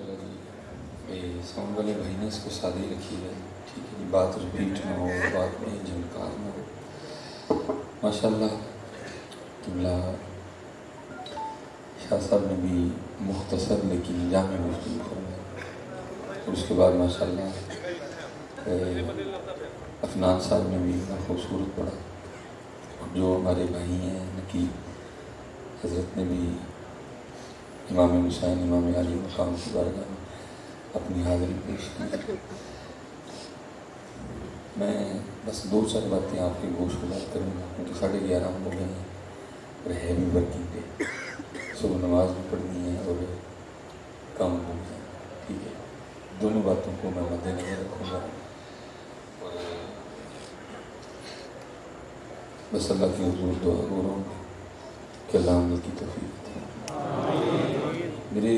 چلو جی یہ ساؤنڈ والے بھائی نے اس کو سادہ ہی رکھی ہے، ٹھیک ہے جی، بات رپیٹ نہ ہو، بات میں جھنکار نہ ہو۔ ماشاء اللہ قبلہ شاہ صاحب نے بھی مختصر لیکن جامع گفتگو فرمائی، اور اس کے بعد ماشاء اللہ عفنان صاحب نے بھی اتنا خوبصورت پڑھا، اور جو ہمارے بھائی ہیں نقیب حضرت نے بھی امام حسین امام علی مقام کی بارگاہ میں اپنی حاضری پیش کی۔ میں بس دو چار باتیں آپ کے گوش گزار کروں گا، کیونکہ 11:30 ہو گئے ہیں اور ہے بھی ورکنگ ڈے، صبح نماز بھی پڑھنی ہے اور کام بھی ہے، ٹھیک ہے، دونوں باتوں کو میں مد نظر رکھوں گا، اور بس اللہ کی حضور دعا گو رہا ہوں کہ اللہ عمل کی توفیق دے۔ میرے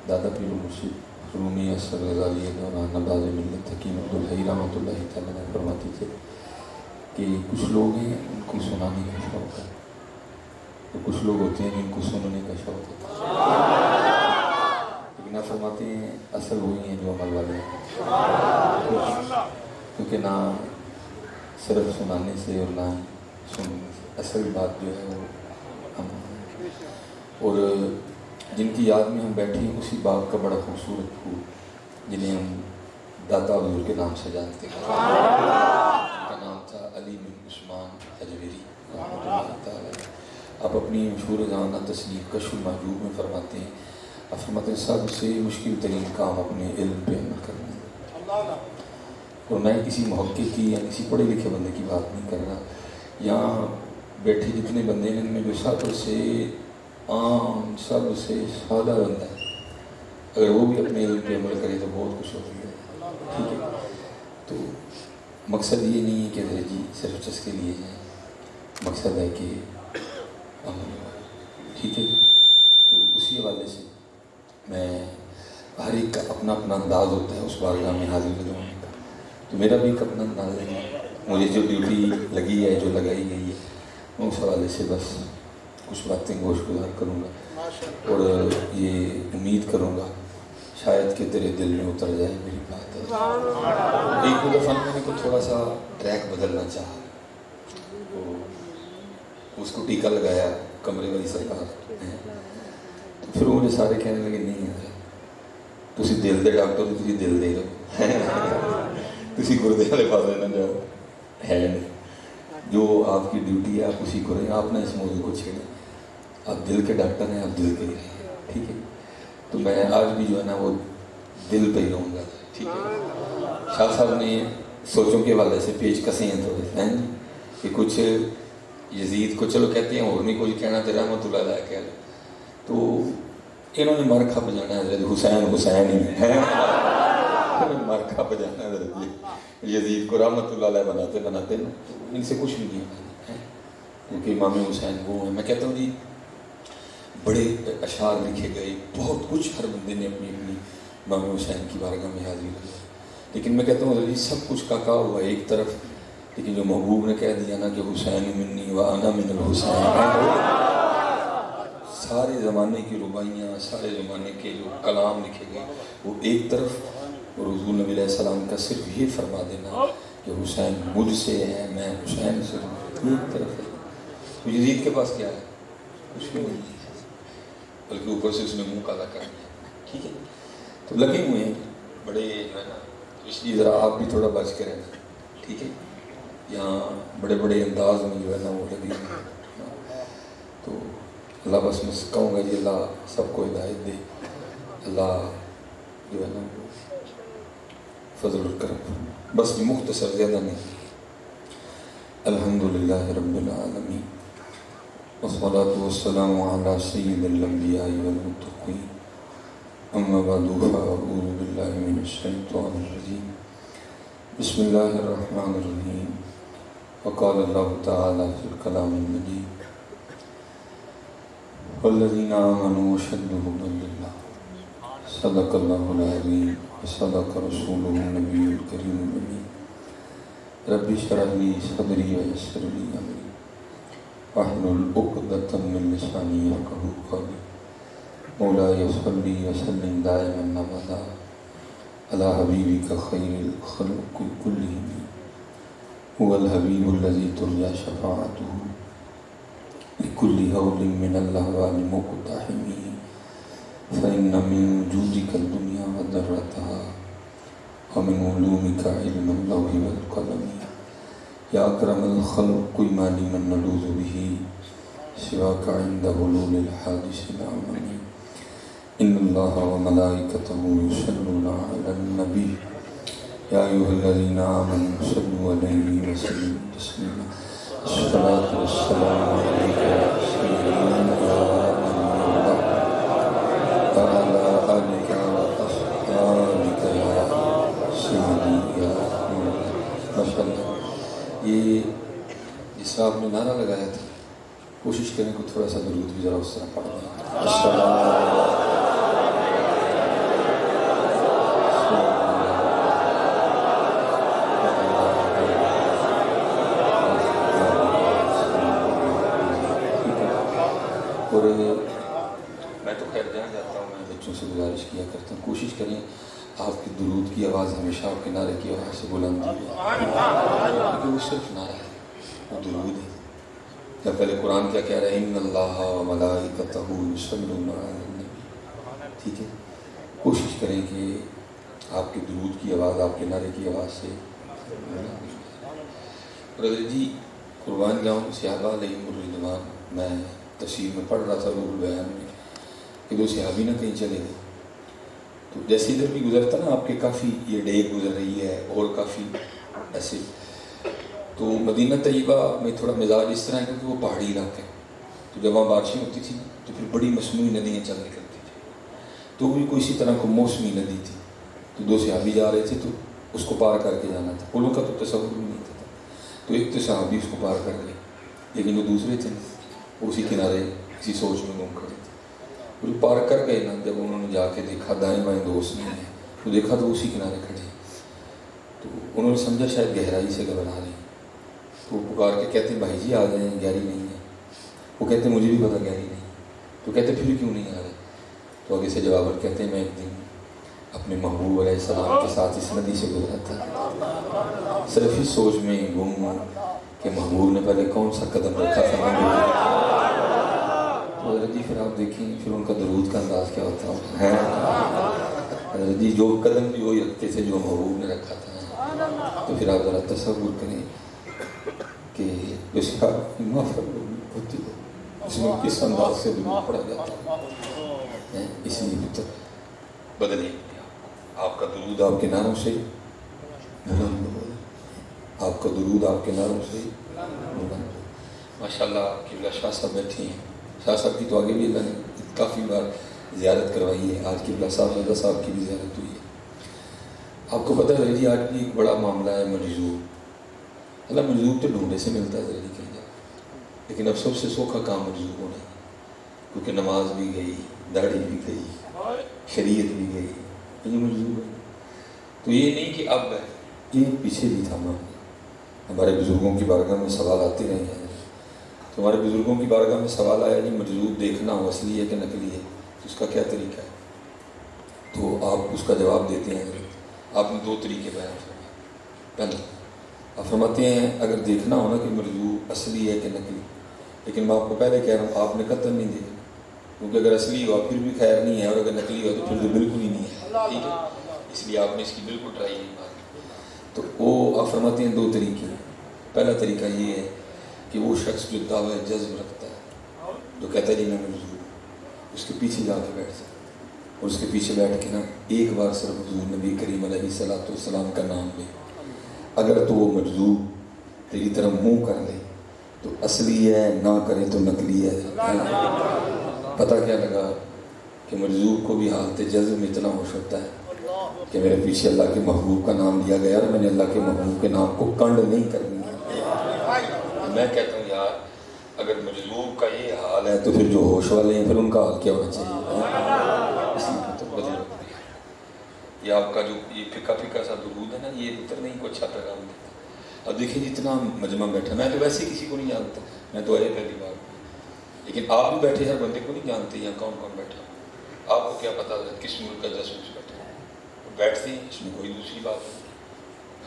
دادا پیر و مرشد رومی اثر غزالی دوران نباز ملت حکیم عبدالحی رحمۃ اللہ تعالیٰ نے فرماتے تھے کہ کچھ لوگ ہیں ان کو سنانے کا شوق ہے، اور کچھ لوگ ہوتے ہیں جن کو سننے کا شوق ہوتا ہے، لیکن آپ فرماتے ہیں اصل وہی ہیں جو عمل والے ہیں، کیونکہ نہ صرف سنانے سے اور نہ سننے سے، اصل بات جو ہے وہ عمل ہے۔ اور جن کی یاد میں ہم بیٹھے ہیں اسی باغ کا بڑا خوبصورت پھول جنہیں ہم داتا حضور کے نام سے جانتے ہیں، ان کا نام تھا علی بن عثمان حجویری رحمۃ اللہ تعالیٰ۔ آپ اپنی مشہور زمانہ تصنیف کشف المحجوب میں فرماتے ہیں، آپ فرماتے ہیں سب سے مشکل ترین کام اپنے علم پہ عمل کرنا ہے، اور میں کسی محقق کی یا کسی پڑھے لکھے بندے کی بات نہیں کر رہا، یہاں بیٹھے جتنے بندے ہیں ان میں جو سب سے عام سب سے سادہ بندہ ہے، اگر وہ بھی اپنے علم پہ عمل کرے تو بہت کچھ ہوتی ہے، ٹھیک ہے۔ تو مقصد یہ نہیں ہے کہ جی صرف چسکے لیے جائیں، مقصد ہے کہ عمل ہو، ٹھیک ہے جی۔ تو اسی حوالے سے میں ہر ایک کا اپنا اپنا انداز ہوتا ہے اس بارگاہ میں حاضر ہونے کا، تو میرا بھی ایک اپنا انداز ہے، مجھے جو ڈیوٹی لگی ہے جو لگائی گئی ہے میں اس حوالے سے بس کچھ باتیں گوش گزار کروں گا، اور یہ امید کروں گا شاید کہ تیرے دل میں اتر جائے میری بات ہے۔ ایک دفعہ میں نے کو تھوڑا سا ٹریک بدلنا چاہا، تو اس کو ٹیکا لگایا کمرے والی سرکار، تو پھر وہ مجھے سارے کہنے لگے نہیں ہے تسی دل دے ڈاکٹر ہو، تسی دل دے رہو، تسی گردے والے پاسے نہ جاؤ، ہے نہیں، جو آپ کی ڈیوٹی ہے آپ اسی کو رہیں، آپ نہ اس موضوع کو چھیڑیں، آپ دل کے ڈاکٹر ہیں، آپ دل کے ہی رہیں، ٹھیک ہے۔ تو میں آج بھی جو ہے نا وہ دل پہ ہی رہوں گا، ٹھیک ہے۔ شاہ صاحب نے سوچوں کے حوالے سے پیچ کسے ہیں تھوڑے ہیں کہ کچھ یزید کو چلو کہتے ہیں اور نہیں کچھ کہنا تو رحمت اللہ علیہ کہہ لو، تو انہوں نے مر کھپ جانا ہے حضرت حسین حسین ہی ہے، مر کھپ جانا ہے حضرت یزید کو رحمت اللہ علیہ بناتے بناتے نا، ان سے کچھ بھی نہیں ہونا ہے، کیونکہ امام حسین وہ ہیں۔ میں کہتا ہوں جی بڑے اشعار لکھے گئے، بہت کچھ ہر بندے نے اپنی اپنی امام حسین کی بارگاہ میں حاضری کی، لیکن میں کہتا ہوں حضرت سب کچھ کا کہا ہوا ایک طرف، لیکن جو محبوب نے کہہ دیا نا کہ حسین منی و انا من الحسین، سارے زمانے کی رباعیاں سارے زمانے کے جو کلام لکھے گئے وہ ایک طرف، اور حضور نبی علیہ السلام کا صرف یہ فرما دینا کہ حسین مجھ سے ہے میں حسین سے ہوں، ایک طرف ہے۔ تو یزید کے پاس کیا ہے؟ کچھ بھی نہیں ہے، بلکہ اوپر سے اس نے منہ کالا کر دیا، ٹھیک ہے۔ تو لگے ہوئے ہیں بڑے جو ہے نا، اس لیے ذرا آپ بھی تھوڑا بچ کے رہنا، ٹھیک ہے، یہاں بڑے بڑے انداز میں جو ہے نا وہ لگے ہوئے ہیں، تو اللہ بس میں کہوں گا جی اللہ سب کو ہدایت دے، اللہ جو ہے نا فضل الکرم، بس مختصر زیادہ نہیں۔ الحمدللہ رب العالمین والصلاة والسلام علی سید الانبیاء والمتقین، اما بعد فاعوذ باللہ من الشیطان الرجیم، بسم اللہ الرحمن الرحیم، وقال اللہ تعالی فی الکلام المجید، والذین آمنوا اشد حبا للہ، صدق اللہ العظیم وصدق رسولہ النبی الکریم الامین، رب اشرح لی صدری ویسر لی امری واحلل عقدۃ من لسانی یفقہوا قولی، مولاي صل وسلم دائما ابدا على حبيبك خير الخلق كلهم هو الحبيب الذي ترجى شفاعته لكل هول من الاهوال مقتحمه فإن من جودك الدنيا وذرتها ومن علومك علم اللوح والقلم يا أكرم الخلق ما لمن نلوذ به سواك عند حلول الحادث الأعمم إن الله وملائكته يصلون على النبي يا أيها الذين آمنوا صلوا عليه وسلموا تسليما الصلاة والسلام عليك يا سيدنا يا وعلى آلك وأصحابك يا سيدي يا ماشاء اللہ. یہ جس طرح آپ نے نعرہ لگایا تھا کوشش کریں کہ تھوڑا سا درود بھی ذرا اس طرح پڑھ دیں. اور میں تو خیر جان جاتا ہوں، میں بچوں سے گزارش کیا کرتا ہوں کوشش کریں آپ کی درود کی آواز ہمیشہ آپ کے نعرے کی آواز سے بلند ہے، کیونکہ وہ صرف نعرہ ہے، وہ درود ہے. یا پہلے قرآن کیا کہہ رہے ہیں ان اللہ و ملائکتہ یصلون علی النبی. ٹھیک ہے، کوشش کریں کہ آپ کے درود کی آواز آپ کے نعرے کی آواز سے. حضرت جی قربان جاؤں صحابہ علیہم الرضوان، میں تفسیر میں پڑھ رہا تھا روح البیان میں کہ دو صحابی نہ کہیں چلے گئے، تو جیسے ادھر بھی گزرتا نا آپ کے کافی یہ ڈیگ گزر رہی ہے اور کافی ایسے، تو مدینہ طیبہ میں تھوڑا مزاج اس طرح ہے کیونکہ وہ پہاڑی علاقہ ہے، تو جب وہاں بارشیں ہوتی تھی تو پھر بڑی مصنوعی ندیاں چل نکلتی تھیں، تو وہ بھی کوئی اسی طرح کو موسمی ندی تھی، تو دو صحابی جا رہے تھے تو اس کو پار کر کے جانا تھا. پلوں کا تو تصور بھی نہیں تھا، تو ایک تو صحابی اس کو پار کر گئے، لیکن جو دوسرے تھے وہ اسی کنارے کسی سوچ میں گم کھڑے تھے. وہ جو پار کر گئے نا، جب انہوں نے جا کے دیکھا دائیں بائیں دوست نہیں ہیں، تو دیکھا تو اسی کنارے کھڑے، تو انہوں نے سمجھا شاید گہرائی سے گھبرا رہے ہیں، تو وہ پکار کے کہتے ہیں بھائی جی آ جائیں، گہری نہیں ہے. وہ کہتے ہیں مجھے بھی پتا گہری نہیں. تو کہتے پھر کیوں نہیں آ رہے؟ تو آگے سے جواب کہتے ہیں میں ایک دن اپنے محبوب علیہ السلام کے ساتھ اس ندی سے گزرا تھا، صرف اس سوچ میں گم ہوں کہ محبوب نے پہلے کون سا قدم رکھا تھا. حضرت جی پھر آپ دیکھیں پھر ان کا درود کا انداز کیا ہوتا ہے. حضرت جی جو قدم بھی وہی رکھتے تھے جو محبوب نے رکھا تھا. تو پھر آپ ذرا تصور کریں کہ اس کا ہوتی ہے اس میں کس انداز سے درود پڑھا جاتا ہے. اس لیے پتر بدلے آپ کا درود آپ کے نعروں سے بلند ہو، آپ کا درود آپ کے نعروں سے بلند. ماشاء اللہ قبلہ شاہ صاحب بیٹھے ہیں، شاہ صاحب کی تو آگے بھی اللہ نے کافی بار زیارت کروائی ہے، آج قبلہ صاحب رضا صاحب کی بھی زیارت ہوئی ہے. آپ کو پتہ ہے جی آج بھی ایک بڑا معاملہ ہے مجذوب. اللہ مجذوب تو ڈھونڈے سے ملتا ہے ذریعہ کہیں جا، لیکن اب سب سے سوکھا کام مجذوب ہونا ہے، کیونکہ نماز بھی گئی، داڑھی بھی گئی، شریعت بھی گئی، یہ مجذوب ہے. تو یہ نہیں کہ اب ہے، یہ پیچھے بھی تھا معاملہ. ہمارے بزرگوں کی بارگاہ میں سوال آتے رہے ہیں، تو ہمارے بزرگوں کی بارگاہ میں سوال آیا جی مجذوب دیکھنا ہو اصلی ہے کہ نقلی ہے، تو اس کا کیا طریقہ ہے؟ تو آپ اس کا جواب دیتے ہیں. آپ نے دو طریقے بیان فرمائے. پہلا آپ فرماتے ہیں اگر دیکھنا ہو نا کہ مجذوب اصلی ہے کہ نقلی، لیکن میں آپ کو پہلے کہہ رہا ہوں آپ نے قطعاً نہیں دیکھنا، کیونکہ اگر اصلی ہوا پھر بھی خیر نہیں ہے، اور اگر نقلی ہوا تو پھر تو بالکل ہی نہیں ہے. ٹھیک ہے، اس لیے آپ نے اس کی بالکل ٹرائی نہیں ماری. تو وہ آپ فرماتے ہیں دو طریقے ہیں. پہلا طریقہ یہ ہے کہ وہ شخص جو دعوی جذب رکھتا ہے، جو کہتا ہے جی میں مجذوب، اس کے پیچھے جا کے بیٹھ جائے اور اس کے پیچھے بیٹھ کے نا ایک بار صرف حضور نبی کریم علیہ السلام کا نام لے. اگر تو وہ مجذوب تیری طرف منہ کر لے تو اصلی ہے، نہ کرے تو نقلی ہے. پتہ کیا لگا کہ مجذوب کو بھی حالت جذب میں اتنا ہوش ہوتا ہے کہ میرے پیچھے اللہ کے محبوب کا نام لیا گیا اور میں نے اللہ کے محبوب کے نام کو کنڈ نہیں کرنی ہے. میں کہتا ہوں یار اگر مجذوب کا یہ حال ہے تو پھر جو ہوش والے ہیں پھر ان کا حال کیا ہونا چاہیے. یہ آپ کا جو یہ پھکا سا درود ہے نا، یہ اتر نہیں کو اچھا پیغام دیتا. اب دیکھیں جتنا مجمع بیٹھا، میں تو ویسے کسی کو نہیں جانتا، میں تو آئے پہلی بار، لیکن آپ بھی بیٹھے ہر بندے کو نہیں جانتے یہاں کون کون بیٹھا. آپ کو کیا پتا کس ملک کا جاسوس بیٹھا ہے؟ بیٹھتے ہیں، اس میں کوئی دوسری بات نہیں،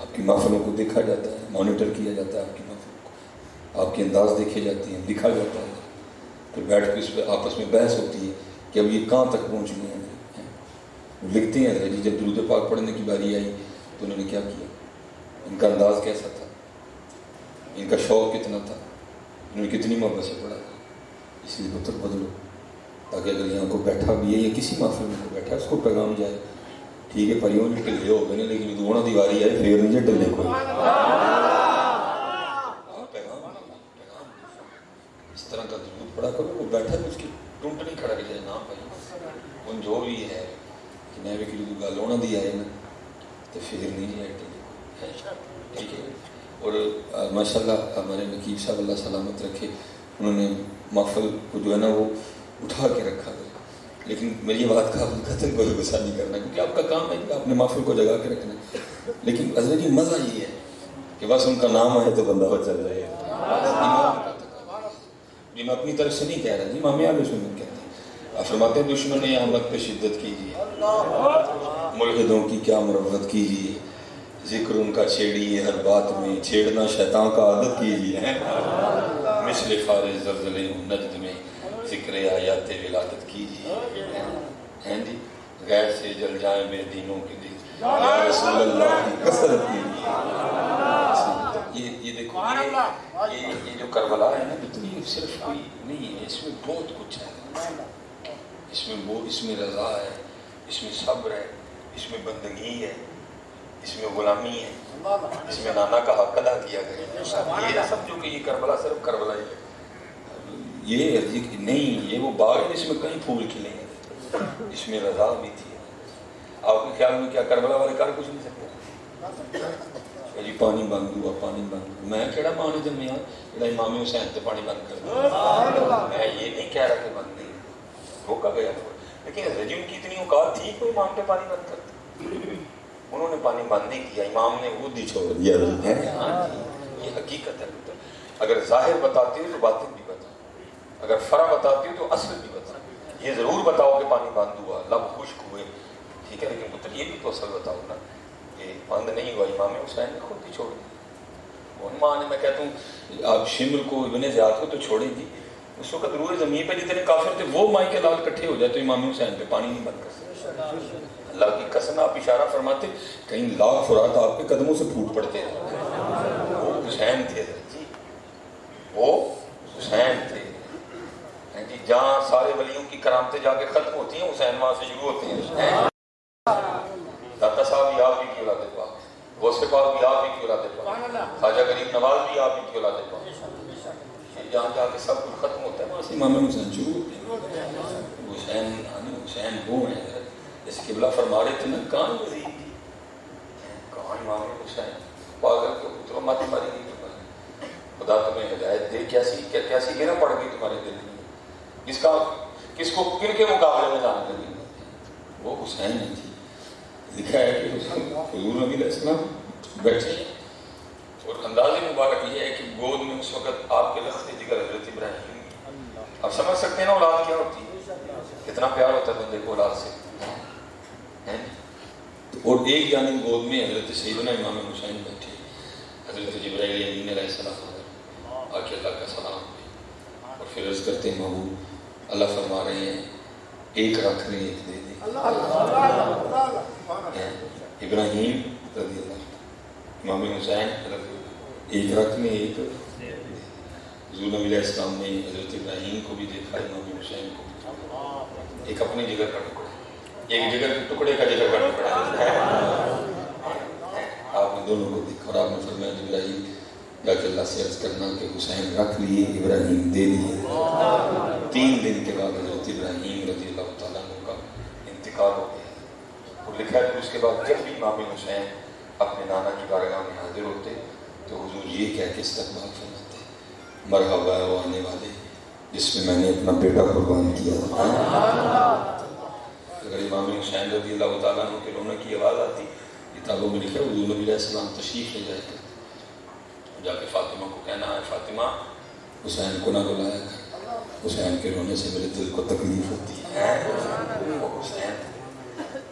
آپ کی محفلوں کو دیکھا جاتا ہے، مانیٹر کیا جاتا ہے، آپ کی محفلوں کو، آپ کے انداز دیکھے جاتے ہیں، لکھا جاتا ہے، پھر بیٹھ کے اس پہ آپس میں بحث ہوتی ہے کہ اب یہ کہاں تک پہنچ گئے ہیں۔ وہ لکھتے ہیں جی جب درود پاک پڑھنے کی باری آئی تو انہوں نے کیا کیا، ان کا انداز کیسا تھا، ان کا شوق کتنا تھا، انہوں نے کتنی محبت سے پڑھا، اس لیے مطلب بدلو تاکہ اگر یہاں کو بیٹھا بھی ہے یا کسی محفل میں کو بیٹھا ہے اس کو پیغام جائے، ٹھیک ہے پریوں نے ٹلے ہو گئے لیکن دوڑا دیواری آئے پھر نہیں جے ٹلے کوئی پیغام اس طرح کا درود پڑھا کرو، وہ بیٹھا ہے اس کی ٹونٹ نہیں کھڑا جائے نام بھائی ان جو بھی ہے کہ میں بھی کلی گل ہونا دی آئے نا تو پھر نہیں جائے ٹلے ٹھیک ہے۔ اور ماشاء اللہ ہمارے نقیب صاحب اللہ سلامت رکھے، انہوں نے محفل کو جو ہے نا وہ اٹھا کے رکھا ہے، لیکن میری یہ بات کا قتل کوئی غصہ نہیں کرنا کیونکہ آپ کا کام ہے کہ آپ نے محفل کو جگا کے رکھنا ہے، لیکن حضرت جی مزہ یہ ہے کہ بس ان کا نام آئے تو بندہ ہو چل رہے ہیں۔ جی میں اپنی طرف سے نہیں کہہ رہا جی، امام اہل سنت کہتے ہیں، آپ فرماتے ہیں دشمن احمد پہ شدت کیجیے، ملحدوں کی کیا مروت کیجیے، ذکر ان کا چھیڑیے ہر بات میں، چھیڑنا شیطان کا عادت کیجیے، مثل فارغ زلزلے نجد میں ذکر آیات ولادت کیجیے، ہیں جی غیر سے جل جائیں بے دینوں کے دل، یا رسول اللہ کی کثرت کیجیے۔ یہ دیکھو یہ جو کربلا ہے نا اتنی صرف کوئی نہیں ہے، اس میں بہت کچھ ہے، اس میں رضا ہے، اس میں صبر ہے، اس میں بندگی ہے، اس میں غلامی ہے، اس میں نانا کا حق ادا کیا گیا۔ یہ نہ سمجھو کہ یہ کربلا صرف کربلا ہی ہے، یہ نہیں، یہ وہ باغ ہے جس میں کئی پھول کھلے ہیں، اس میں رضا بھی تھی۔ آپ کے خیال میں کیا کربلا والے کر کچھ نہیں سکتے؟ جی پانی بند ہوا، پانی بند ہوا، میں کہڑا ماں نے جمیا جڑا امام حسین تے پانی بند کر دیا، میں یہ نہیں کہہ رہا کہ بند نہیں روکا گیا، لیکن رجم کی اتنی اوقات تھی کہ امام پہ پانی بند کر دیا، انہوں نے پانی بند نہیں کیا، امام نے وہ دی چھوڑ دیا۔ ہاں جی یہ حقیقت ہے، اگر ظاہر بتاتی ہو تو باطن بھی بتاؤ، اگر فرع بتاتی ہو تو اصل بھی بتاؤ، یہ ضرور بتاؤ کہ پانی بند ہوا، لب خشک ہوئے، ٹھیک ہے، لیکن پتر یہ بھی تو اصل بتاؤ نا، یہ بند نہیں ہوا، امام حسین نے خود ہی چھوڑ دیا۔ ان ماں نے میں کہتا ہوں آپ شمر کو ابن زیاد کو تو چھوڑیں گی، اس وقت روئے زمین پہ جتنے کافر تھے وہ مائی کے لال کٹھے ہو جائے تو امام حسین پہ پانی نہیں بند کر سکتے۔ اللہ کی قسم آپ اشارہ فرماتے کہیں لاکھ فرات آپ کے قدموں سے پھوٹ پڑتے ہیں، وہ حسین تھے جی، وہ حسین تھے جی، جہاں سارے ولیوں کی کرامتیں جا کے ختم ہوتی ہیں حسین وہاں سے شروع ہوتے ہیں۔ داتا صاحب بھی آپ ہی کی اولاد پاک، غوث پاک بھی آپ ہی کی اولاد پاک، خواجہ غریب نواز بھی آپ ہی کی اولاد پاک، جہاں جا کے سب کچھ ختم ہوتا ہے وہاں سے امام حسین شروع ہوتے ہیں۔ حسین وہ ہیں جیسے قبلہ فرما رہے تھے نا، کہاں یزید تھی، کہاں امام حسین، پاگل کے پتروں مت ماری گئی تمہاری، خدا تمہیں ہدایت دے، کیسی گرہ پڑ گئی تمہارے دل میں، کس کو کن کے مقابلے میں جانے لگی، وہ حسین ہے جی۔ لکھا ہے کہ حضور نبی علیہ السلام بیٹھے اور انداز مبارک یہ ہے کہ گود میں اس وقت آپ کے لخت جگر حضرت ابراہیم، آپ سمجھ سکتے ہیں نا اولاد کیا ہوتی ہے، کتنا پیار ہوتا ہے بندے کو اولاد سے، اور ایک جانب گود میں حضرت سیدنا امام حسین بیٹھے، حضرت جبرائیل امین علیہ السلام آ کے اللہ کا سلام اور پھر عرض کرتے ہیں محبوب اللہ فرما رہے ہیں ایک رکھ لیں ایک دے دیں، ابراہیم رضی اللہ امام حسین ایک رکھ میں ایک، حضور نبی علیہ السلام نے حضرت ابراہیم کو بھی دیکھا، امام حسین کو بھی دیکھا، ایک اپنے جگر کا ٹکڑا، ایک جگر کے ٹکڑے کا جگر کا ٹکڑا، آپ نے دونوں کو دیکھا اور آپ نے فرمایا جبرائیل جا کے اللہ سے عرض کرنا کہ حسین رکھ لیے ابراہیم دے لیے۔ 3 دن کے بعد حضرت ابراہیم رضی اللہ تعالیٰ عنہ کا انتقال ہو گیا، اور لکھا ہے کہ اس کے بعد جب بھی امام حسین اپنے نانا کی بارگاہ میں حاضر ہوتے تو حضور یہ کہہ کے استقبال فرماتے مرحبا وہ آنے والے جس میں نے اپنا بیٹا قربان کیا۔ اگر امام حسین رضی اللہ تعالیٰ عنہ کے رونے کی آواز آتی، کتابوں میں لکھا حضور نبی علیہ السلام تشریف لے جائے کرتے، جا کے فاطمہ کو کہنا ہے فاطمہ حسین کو نہ بلایا کر، حسین کے رونے سے میرے دل کو تکلیف ہوتی ہے. وہ حسین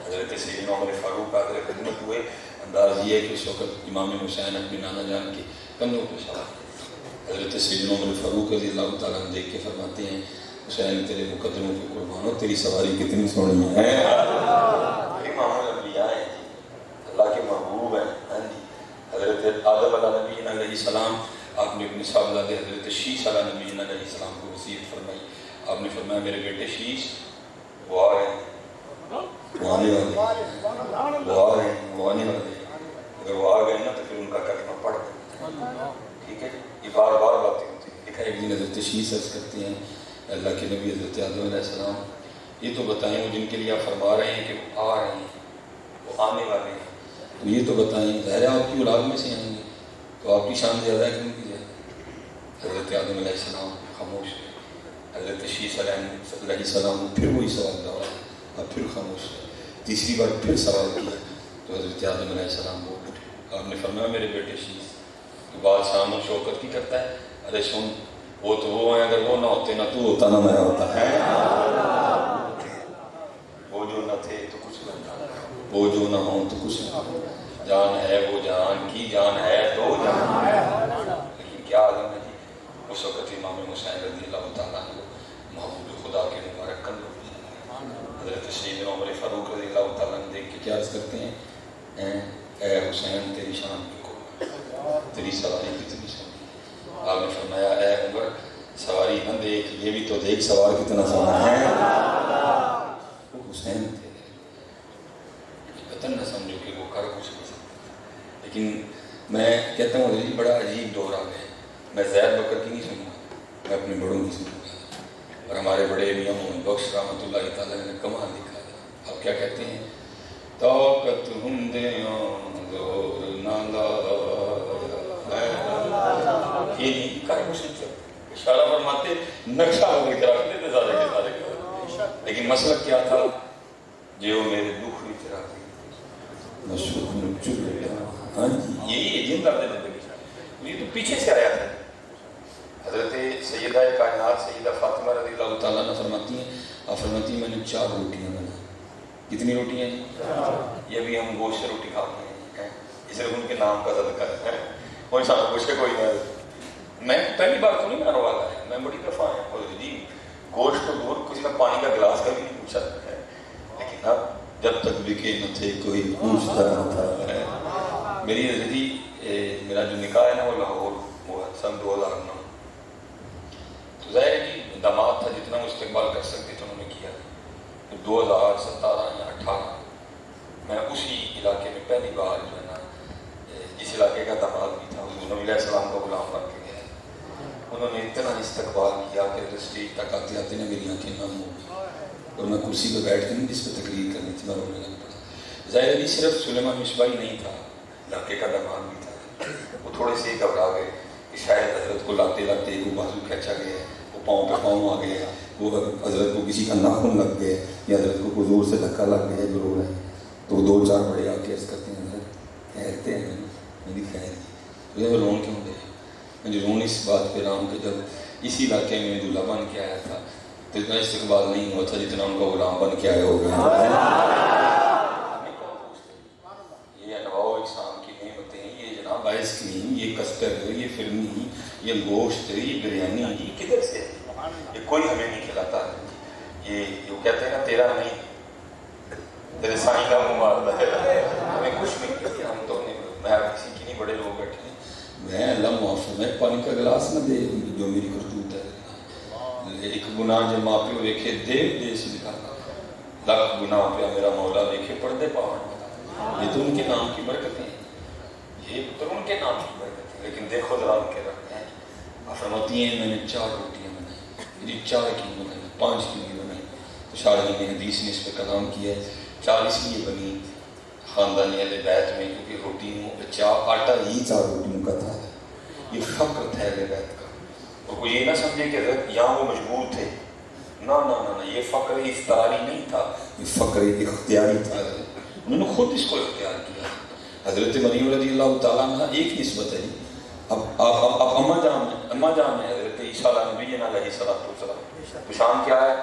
حضرت سیدنا عمر فاروق حاضر خدمت ہوئے. انداز یہ ہے کہ اس وقت امام حسین اپنی نانا جان کے کندھوں پہ سوار تھے. حضرت سیدنا عمر فاروق رضی اللہ تعالیٰ عنہ دیکھ کے فرماتے ہیں حسین تیرے مقدموں پہ قربان ہو، تیری سواری کتنی سونی ہے. امام الانبیاء ہیں، اللہ کے محبوب ہیں. حضرت آدم علیہ السلام آپ نے اپنے صاحبزادے حضرت شیش علیہ السلام کو وصیت فرمائی. آپ نے فرمایا میرے بیٹے شیش وہ آ رہے ہیں، وہ آنے والے ہیں، وہ آ رہے ہیں، وہ آنے والے ہیں. اگر وہ آ گئے نا تو پھر ان کا کلمہ پڑھ دیں. ٹھیک ہے، یہ بار بار باتیں ہوتی ہیں. دیکھا ایک دن حضرت شیش عرض کرتے ہیں اللہ کے نبی حضرت آدم علیہ السلام یہ تو بتائیں وہ جن کے لیے آپ فرما رہے ہیں کہ وہ آ رہے ہیں، وہ آنے والے ہیں، تو یہ تو بتائیں ظاہر ہے آپ کی اولاد میں سے آئیں گے تو آپ کی شان زیادہ ہے کہ ان کی زیادہ. حضرت آدم علیہ السلام خاموش ہوئے. حضرت شیش علیہ السلام پھر وہی سوال دوہرایا، اب پھر خاموش ہوئے. تیسری بار پھر سوال کیا تو حضرت آدم علیہ السلام بول اٹھے. آپ نے فرمایا میرے بیٹے شیش بات شام و شوکت کی کرتا ہے. ارے سن وہ تو وہ ہیں، اگر وہ نہ ہوتے نہ تو ہوتا نہ میں ہوتا ہے. وہ جو نہ تھے تو کچھ نہ، وہ جو نہ ہوں تو کچھ نہ. جان ہے وہ جان کی، جان ہے تو جان ہے. لیکن کیا عالم ہے جی. اس وقت امام حسین رضی اللہ تعالیٰ عنہ محبوب خدا کے مبارک کندھوں پہ حضرت سیدنا عمر فاروق رضی اللہ تعالیٰ عنہ دیکھ کے کیا عرض کرتے ہیں اے حسین تیری شان کی کو، تیری سواری کتنی سونی. آپ نے فرمایا اے عمر سواری نہ دیکھ، یہ بھی تو دیکھ سوار کتنا سونا ہے. وہ حسین تھے. نہ سمجھو کہ وہ کر کچھ نہیں سکتے. لیکن میں کہتا ہوں حضرت بڑا عجیب دور آ گئے. میں زید بکر کی نہیں سنوں گا، میں اپنے بڑوں کی سنوں گا. اور ہمارے بڑے میاں محمد بخش رحمۃ اللہ تعالیٰ نے کمال لکھا ہے. آپ کیا کہتے ہیں طاقت ہندیاں زور نہ لایا، یہ نہیں کر کچھ نہیں سکتے. اشارہ فرماتے نقشہ بدل کے رکھ دیتے سارے کے سارے. لیکن مسلک کیا تھا جو میرے دکھ بھی تیرا یہی جن درد زندگی یہ تو پیچھے سے آیا تھا. حضرت سیدہ کائنات سیدہ فاطمہ رضی اللہ تعالیٰ نے فرماتی ہیں، آپ فرماتی ہیں میں نے 4 روٹیاں بنائی. کتنی روٹیاں ہیں؟ یہ بھی ہم گوشت سے روٹی کھاتے ہیں، اس لیے ان کے نام کا صدقہ ہے. کوئی ساتھ گوشت کوئی نہ. میں پہلی بار تو نہیں آنے والا ہے، میں بڑی دفعہ آیا اور جی گوشت تو دور کسی نے پانی کا گلاس کا بھی نہیں پوچھا ہے. لیکن اب جب تک بکے نہ تھے کوئی پوچھتا نہ تھا. میری حضرتی میرا جو نکاح ہے نا وہ لاہور ہوا سن 2009. تو ظاہر ہے کہ داماد تھا جتنا وہ استقبال کر سکتے تھے انہوں نے کیا. 2017 یا 18 میں اسی علاقے میں پہلی بار جو ہے نا جس علاقے کا داماد بھی تھا حضور نبی علیہ السلام کا غلام بن کے گیا. انہوں نے اتنا استقبال کیا کہ اسٹیج تک آتے آتے نا میری آنکھیں نم ہو گئی اور میں کرسی پہ بیٹھ کے نہیں جس پہ تقریر کرنی تھی میں رونے لگ پڑا. ظاہر ہے صرف سلیمان مصباحی نہیں تھا، علاقے کا داماد بھی تھا. وہ تھوڑے سے گھبرا گئے کہ شاید حضرت کو لاتے لاتے وہ بازو کھینچا گیا، وہ پاؤں پہ پاؤں آ گیا، وہ حضرت کو کسی کا ناخن لگ گیا یا حضرت کو کوئی زور سے دھکا لگ گیا جو رو رہے ہیں. تو 2-4 بڑے آ کے عرض کرتے ہیں حضرت کہتے ہیں میری خیر کی تو رون کیوں دے. مجھے رون اس بات پہ رہا ہوں کہ جب اسی علاقے میں دولہا بن کے آیا تھا تو اتنا استقبال نہیں ہوا تھا جتنا ان کا غلام بن کے آیا ہو گیا. یہ انواع و اقسام کی نعمتیں ہیں، یہ جناب آئس کریم، یہ کسٹرڈ، یہ فرنی، یہ گوشت، یہ بریانی، یہ کدھر سے ہے؟ یہ کوئی ہمیں نہیں کھلاتا. یہ جو کہتے ہیں نا تیرا نہیں تیرے سائیں کا مبارک ہے، ہمیں کچھ نہیں کیا. ہم تو میں کسی کی نہیں، بڑے لوگ بیٹھے ہیں. میں اللہ معاف میں پانی کا گلاس نہ دے جو میری کرتوت ہے. ایک گناہ جب ماں پیو ویکھے دے سے نکالنا، لاکھ گناہ پہ میرا مولا ویکھے پردے پاون. یہ تو ان کے نام کی برکتیں ہیں، یہ تو ان کے نام کی برکتیں ہیں. لیکن دیکھو ذرا ان کے رکھتے ہیں. فرماتی ہیں میں نے 4 روٹیاں بنائی، میری 4 کی بنائی، 5 کی بھی بنائی. تو شارحین حدیث نے اس پہ کلام کیا ہے 4 اس لیے بنی خاندانی اہل بیت میں کیونکہ روٹیوں آٹا ہی 4 روٹیوں کا تھا. یہ فقر تھا اہل بیت کا. اور کوئی یہ نہ سمجھے کہ یہاں وہ مجبور تھے، نہ نہ نہ، یہ فقر اختیاری نہیں تھا، یہ فقر اختیاری تھا. انہوں نے خود اس کو اختیار کیا. حضرت مریم رضی اللہ تعالیٰ عنہ ایک نسبت ہے. اب اماں جان ہے حضرت عیسیٰ علیہ نبینا علیہ السلام. تو شان کیا ہے؟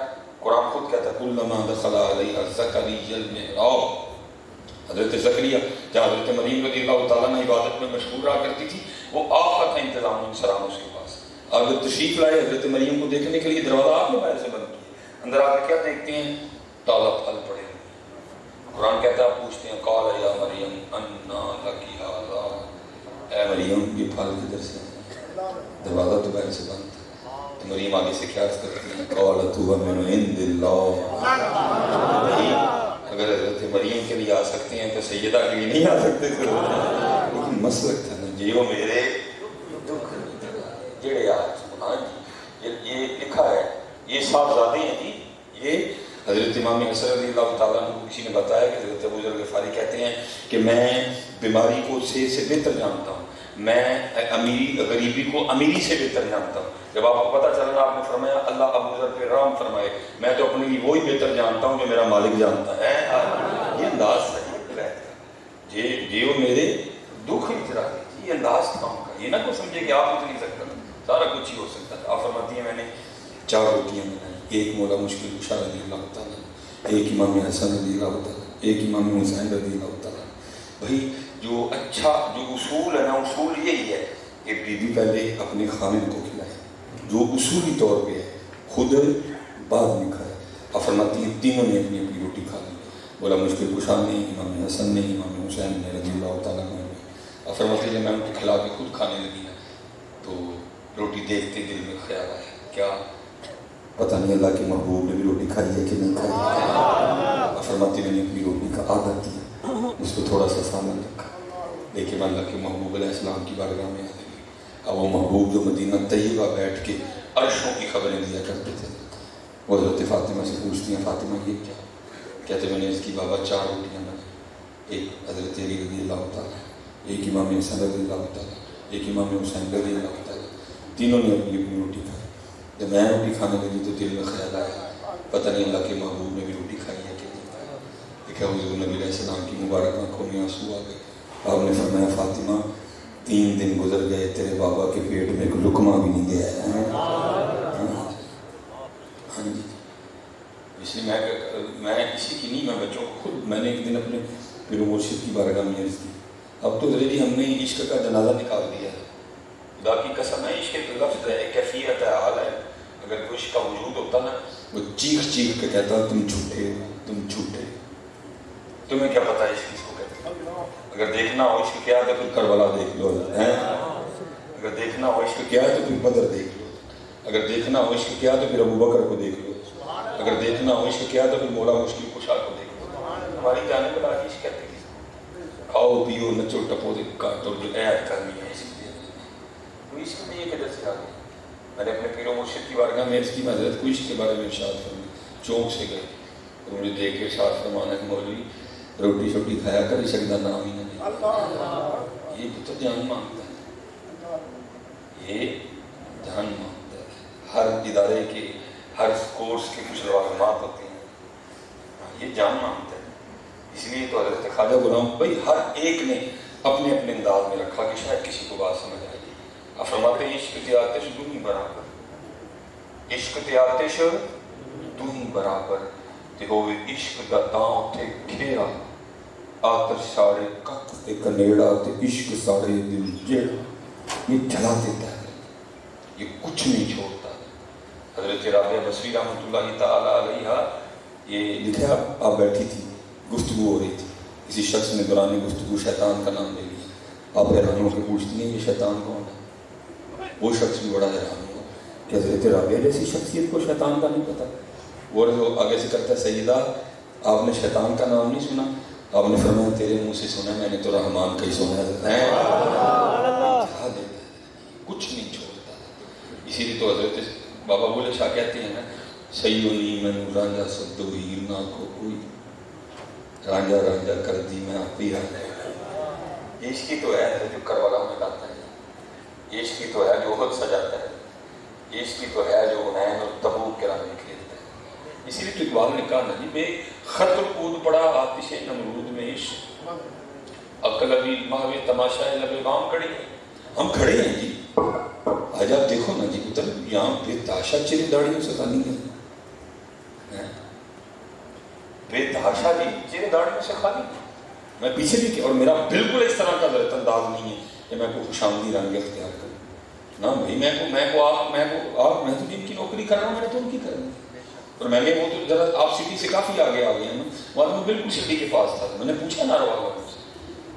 قرآن خود کہتا ہے کلما دخل علیہ زکریا المحراب. حضرت زکریا جہاں حضرت مریم رضی اللہ تعالیٰ نے عبادت میں مشغول رہا کرتی تھی وہ آخر تھا انتظام انسرام اس کے پاس. آپ جب تشریف لائے حضرت مریم کو دیکھنے کے لیے دروازہ آپ نے باہر سے بند کیا, اندر آ کے کیا دیکھتے ہیں؟ تالا پھل پڑے ہوئے. قرآن کہتا ہے آپ پوچھتے ہیں قال یا مریم انا لکی ھذا, اے مریم یہ پھل کدھر سے ہیں؟ دروازہ تو باہر سے بند تھا. تو مریم آگے سے کیا عرض کرتی ہیں؟ قالت هو من عند اللہ. اگر حضرت مریم کے لیے آ سکتے ہیں تو سیدہ کے لیے نہیں آ سکتے تھے. لیکن مسلک تھا نا جی وہ میرے دکھ جڑے آج یہ لکھا ہے, یہ صاحبزادے ہیں جی. یہ حضرت امام حسن رضی اللہ تعالیٰ عنہ کو کسی نے بتایا کہ حضرت ابو ذر غفاری کہتے ہیں کہ میں بیماری کو سے بہتر جانتا ہوں, میں غریبی کو امیری سے بہتر جانتا ہوں. جب آپ کو پتہ چلنا آپ نے فرمایا اللہ ابو ذر پہ رحم فرمائے, میں تو اپنے لیے وہی بہتر جانتا ہوں جو میرا مالک جانتا ہے. یہ انداز صحیح رہتا جی وہ میرے دکھ اجرا ہے. یہ انداز تھا ان کا. یہ نہ کوئی سمجھے کہ آپ کچھ نہیں سکتا, سارا کچھ ہی ہو سکتا ہے. آپ فرماتی ہیں میں نے 4 روٹیاں بنائی, ایک مولا مشکل کشا رضی اللہ تعالیٰ, ایک امام حسن رضی اللہ تعالیٰ, ایک امام حسین رضی اللہ تعالیٰ. بھائی جو اچھا جو اصول ہے نا, اصول یہی ہے کہ بیوی پہلے اپنے خامن کو کھلائے, جو اصولی طور پہ ہے, خود بعد میں کھائے. آپ فرماتی ہیں تینوں نے اپنی اپنی روٹی کھا لی, مولا مشکل کشا نے, امام حسن نے, امام حسین نے رضی اللہ تعالیٰ نے. آپ فرماتی ہیں میں ان کو کھلا کے خود کھانے لگی نا تو روٹی دیکھتے دل میں خیال آیا کیا پتہ نہیں اللہ کے محبوب نے بھی روٹی کھائی ہے کہ نہیں کھائی. فرماتی میں نے اپنی روٹی کا عادت دیا, اس کو تھوڑا سا سامان رکھا, لیکن اللہ کے محبوب علیہ السلام کی بارگاہ میں آ گئی. اب وہ محبوب جو مدینہ طیبہ بیٹھ کے عرشوں کی خبریں دیا کرتے تھے, وہ حضرت فاطمہ سے پوچھتی ہیں فاطمہ یہ کیا؟ کہتے میں نے اس کی بابا 4 روٹیاں بنائی, ایک حضرت علی رضی اللہ تعالیٰ, ایک امام حسن رضی اللہ تعالیٰ, ایک امام حسین رضی اللہ تعالیٰ. تینوں نے اپنی اپنی روٹی کھائی. جب میں روٹی کھانے لگی تو دل میں خیال آیا پتہ نہیں اللہ کے محبوب نے بھی روٹی کھائی ہے کہ نہیں کھائی. دیکھا حضور نبی علیہ السلام کی مبارک آنکھوں میں آنسو آ گئے. آپ نے فرمایا فاطمہ 3 دن گزر گئے تیرے بابا کے پیٹ میں ایک لقمہ بھی نہیں گیا ہے. ہاں جی, اس لیے میں اسی کی نہیں, میں بچوں کو خود میں نے ایک دن اپنے پیر و مرشد کی بارگاہ میں عرض کی, اب تو ذرا ہم نے عشق کا جنازہ نکال دیا ہے. خدا کی قسم ہے عشق تو لفظ ہے, کیفیت ہے, حال ہے. اگر کوئی عشق کا وجود ہوتا نا وہ چیخ چیخ کے کہتا تم جھوٹے ہو, تم جھوٹے. تمہیں کیا پتا ہے عشق کس کو کہتے ہیں؟ اگر دیکھنا ہو عشق کیا ہے تو پھر کربلا دیکھ لو, اگر دیکھنا ہو عشق کیا ہے تو پھر بدر دیکھ لو, اگر دیکھنا ہو عشق کیا ہے تو پھر ابو بکر کو دیکھ لو, اگر دیکھنا ہو عشق کیا ہے تو پھر مولا مشکل کشا کو دیکھ لو. ہماری جانے والا عشق کہتے ہیں کھاؤ پیو نچو ٹپو کاٹو جو عید کرنی ہے عشق دے. کوئی عشق نہیں ہے کدھر سے آ گئی. میں نے اپنے پیر و مرشد کی بارگاہ میں عرض کی میں حضرت کو عشق کے بارے میں ارشاد فرمایا, چونک سے گئے انہوں نے دیکھ کے ارشاد فرمانا کہ مولوی روٹی شوٹی کھایا کر عشق کا نام ہی نہیں. یہ تو جان مانگتا ہے, یہ جان مانگتا ہے. ہر ادارے کے ہر کورس کے کچھ لوازمات ہوتے ہیں, یہ جان مانگتا ہے. اس لیے تو حضرت خواجہ غلام بھائی ہر ایک نے اپنے اپنے انداز میں رکھا کہ شاید کسی کو بات سمجھ آئے. آپ فرماتے ہیں عشق تے آتش تو ہی برابر, عشق تے آتش تو ہی برابر, تے ہوئے عشق دا تاں تے گھیرا, آتش ساڑے کت تے کنیڑا تے عشق ساڑے دل جیڑا. یہ جلا دیتا ہے, یہ کچھ نہیں چھوڑتا. حضرت رابعہ بصری رحمۃ اللہ تعالیٰ علیہ یہ لکھا, آپ بیٹھی تھی گفتگو ہو رہی تھی, کسی شخص نے دوران گفتگو شیطان کا نام لے لیا. آپ حیران ہو کے پوچھتی ہیں یہ شیطان کون ہے؟ وہ شخص بھی بڑا حیران ہوا کہ حضرت رابعہ جیسی شخصیت کو شیطان کا نہیں پتا. وہ آگے سے کرتا ہے سیدہ آپ نے شیطان کا نام نہیں سنا؟ آپ نے فرمایا تیرے منہ سے سنا, میں نے تو رحمان کا ہی سنا ہے. کچھ نہیں چھوڑتا. اسی لیے تو حضرت بابا بولے شاہ کہتے ہیں نا سیونی میں رانجا سدو ہیر نہ کو کوئی, رانجا رانجا کر دی میں آپ ہی رانجا. عشق کی تو ہے جو کربلا میں لاتا ہے, عشق کی تو ہے جو خود سجاتا ہے, عشق کی تو ہے جو حنین اور تبوک کے راہ میں کھیلتا ہے. اسی لیے تو اقبال نے کہا نا جی بے خط القود پڑا آتش نمرود میں عشق, عقل ابھی ماہوی تماشا لبے بام کھڑی ہے. ہم کھڑے ہیں جی, آج آپ دیکھو نا جی ادھر یہاں بے تحاشا چلی داڑھیوں سے خالی ہے، بے تحاشا جی چہرے داڑھیوں سے خالی. میں پیچھے بھی کیا، اور میرا بالکل اس طرح کا غلط انداز نہیں ہے کہ میں کوئی خوشامدی رنگ اختیار کروں. نہ بھائی میں تو جن کی نوکری کر رہا ہوں میں نے تو ان کی کرنی ہے. اور میں نے وہ تو ذرا آپ سٹی سے کافی آگے آ گئے ہیں نا، وہاں میں بالکل سٹی کے پاس تھا. میں نے پوچھا ناروا والوں سے،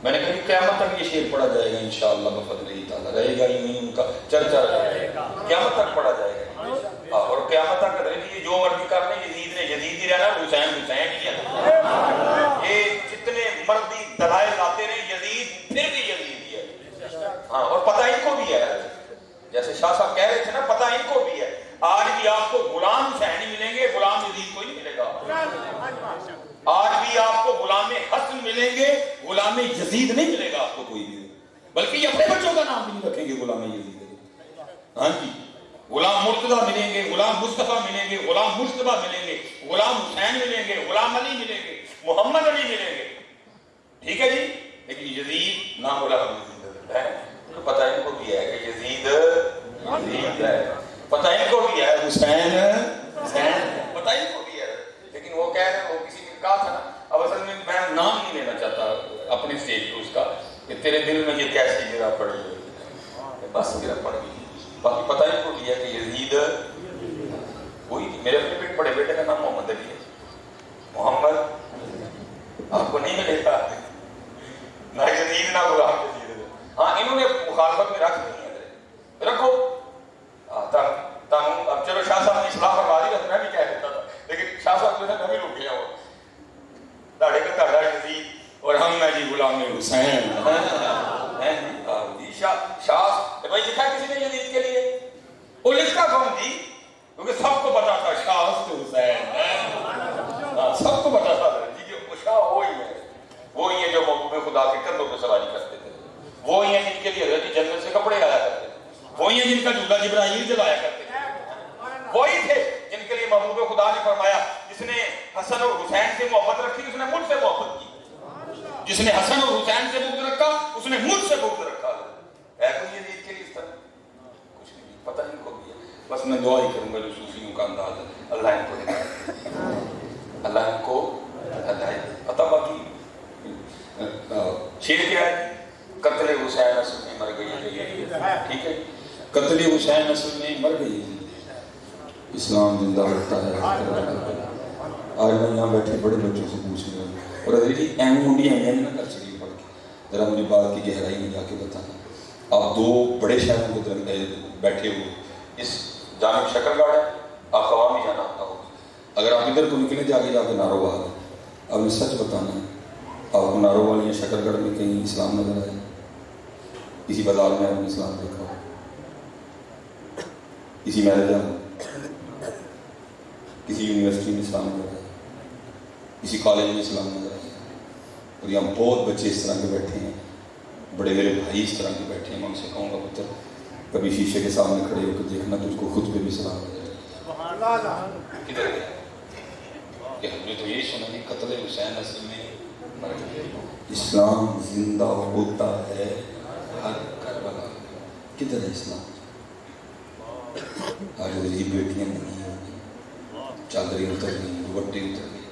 میں نے کہا قیامت تک یہ شعر پڑھا جائے گا انشاءاللہ بفضل اللہ تعالیٰ، رہے گا یوں ہی ان کا چرچا رہے گا، قیامت تک پڑھا جائے گا. اور قیامت تک رہے جو مرضی کر لیں، یزید ہی رہنا، حسین ہی ہے. یہ جتنے مرضی دلائل لاتے رہے یزید پھر بھی یزید ہی ہے. ہاں، اور پتہ ان کو بھی ہے، جیسے شاہ صاحب کہہ رہے تھے نا، پتہ ان کو بھی ہے. آج بھی آپ کو غلام حسین ہی ملیں گے، غلام یزید کوئی نہیں ملے گا. آج بھی آپ کو غلام حسن ملیں گے، غلام یزید نہیں ملے گا آپ کو کوئی بھی. بلکہ یہ اپنے بچوں کا نام بھی نہیں رکھیں گے غلام یزید. ہاں جی، غلام مرتضیٰ ملیں گے، غلام مصطفیٰ ملیں گے، غلام مجتبیٰ ملیں گے، غلام حسین ملیں گے، غلام علی ملیں گے، محمد علی ملیں گے. ٹھیک ہے جی، لیکن یزید نہ غلام یزید ہے. پتہ ان کو بھی ہے کہ یزید ہے، پتہ ان کو بھی ہے حسین پتہ ان کو بھی ہے. لیکن وہ کہہ رہے ہیں، وہ کسی نے کہا تھا نا، اب اصل میں نام نہیں لینا چاہتا اپنے اسٹیج پہ اس کا، کہ تیرے دل میں یہ کیسی گرا پڑی ہے، بس گرا پڑ گئی. باقی پتہ ان کو بھی ہے کہ یزید وہی. میرے اپنے بڑے بیٹے کا نام محمد علی ہے. محمد آپ کو نہیں ملے گا، نہ یزید نہ غلام یزید. ہاں، انہوں نے مخالفت میں رکھ نہیں ہے، رکھو. اب چلو شاہ صاحب نے اصلاح کروا دی، میں بھی کہہ دیتا تھا، لیکن شاہ صاحب جو ہے میں بھی رک گیا. وہ تاڑے کا تاڑا یزید اور ہم میں جی غلام حسین. شاہ بھائی لکھا کسی نے یزید کے لیے؟ وہ لکھتا کون جی؟ کیونکہ سب کو پتا تھا شاہ حسین، سب کو پتا تھا جی کہ شاہ وہی ہے جو محبوب خدا کے کندھوں پہ سواری کرتے تھے، وہی ہیں جن کے لیے حضرت جنت سے کپڑے آیا کرتے تھے، وہی ہیں جن کا جھولا جبرائیل جلایا کرتے تھے، وہی تھے جن کے لیے محبوب خدا نے فرمایا جس نے حسن اور حسین سے محبت رکھی اس نے مجھ سے محبت کی، جس نے حسن اور حسین سے بغض رکھا اس نے مجھ سے بغض رکھا. ہے کوئی یزید کے لیے اس طرح؟ کچھ نہیں. پتہ ان کو بھی ہے. بس میں دعا ہی کروں گا جو صوفیوں کا انداز ہے، اللہ ان کو ہدایت، اللہ ان کو ہدایت. پتہ باقی شیر کیا ہے؟ قتل حسین اصل میں مر گئی. ٹھیک ہے، قتل حسین اصل میں مر گئی، اسلام زندہ رہتا ہے. آج میں یہاں بیٹھے بڑے بچوں سے پوچھ رہا ہوں، اور حضرت جی اہم منڈی ہیں نہ کر سکے پڑھ کے، ذرا مجھے بات کی گہرائی میں جا کے بتانا. آپ دو بڑے شہروں کو بیٹھے ہوئے، اس جانب شکر گاڑ ہے، آپ کو عوامی جانا ہوتا ہوگا. اگر آپ ادھر کو نکلیں جا کے نارو باغ ہے، آپ نے سچ بتانا ہے آپ کو نارو والی یا شکر گڑھ میں کہیں اسلام نظر آئے؟ کسی بازار میں آپ نے اسلام دیکھا ہو؟ کسی میرج میں، کسی یونیورسٹی میں اسلام نظر آئے؟ کسی کالج میں اسلام نظر آئے؟ اور یہاں بہت بچے اس طرح کے بیٹھے ہیں، بڑے میرے بھائی اس طرح کے بیٹھے ہیں. میں ان سے کہوں گا پتر کبھی شیشے کے سامنے کھڑے ہو کے دیکھنا تو اس کو خود پہ بھی سلام نظر آئے. کدھر گیا کہ ہم نے تو یہی سنا کہ قتل حسین اصل میں اسلام زندہ ہوتا ہے ہر کربلا. کدھر ہے اسلام؟ آج غریب بیٹیاں نہیں ہیں، چادریں اتر گئی، دوپٹے اتر گئے،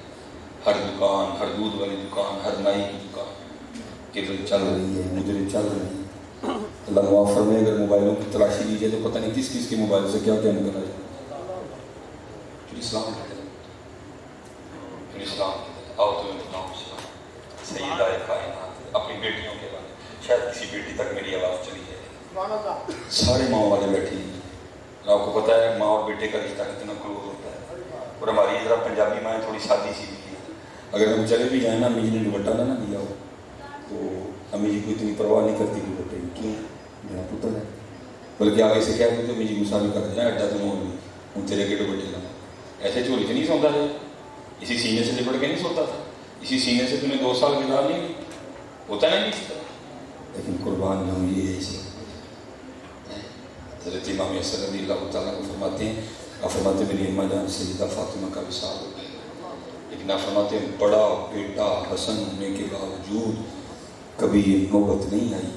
ہر دکان، ہر دودھ والی دکان، ہر نائی کی دکان کدھر چل رہی ہے، مجرے چل رہی ہے. اللہ معاف فرمائے اگر موبائلوں کی تلاشی لی جائے تو پتہ نہیں کس کس کے موبائل سے کیا کیا نکل آ جائے. پھر اسلام کہتے ہیں، پھر اسلام کہتے ہیں. آؤ تمہیں بتاؤں اسلام سیدہ کائنات اپنی بیٹیوں کے بارے. شاید کسی بیٹی تک میری آواز چلی جائے. سارے ماں والے بیٹھے ہیں. آپ کو پتہ ہے ماں اور بیٹے کا رشتہ کتنا کلوز ہوتا ہے. اور ہماری ذرا پنجابی مائیں تھوڑی سادی سی بھی ہے. اگر ہم چلے بھی جائیں نا، امی جی نے دوپٹہ نہ دیا ہو تو امی جی کو اتنی پرواہ نہیں کرتی دوپٹے کی، کیوں؟ میرا پتر ہے. بلکہ آگے سے کیا کہتے امی جی غصہ بھی کر دیا اڈا تو ہوں تیرے کے دوپٹے لا. ایسے چوری سے نہیں سوتا تھا، اسی سینے سے لپٹ کے نہیں سوتا تھا، اسی سینے سے تمہیں 2 سال گزار لیں گے، ہوتا نہیں اس طرح. لیکن قربان جاؤں یہ ہے اسے. حضرت امام حسن رضی اللہ تعالیٰ کو فرماتے ہیں، آپ فرماتے میری اماں جان سیدہ فاطمہ کا وصال ہو گیا، لیکن آپ فرماتے ہیں بڑا بیٹا حسن ہونے کے باوجود کبھی یہ نوبت نہیں آئی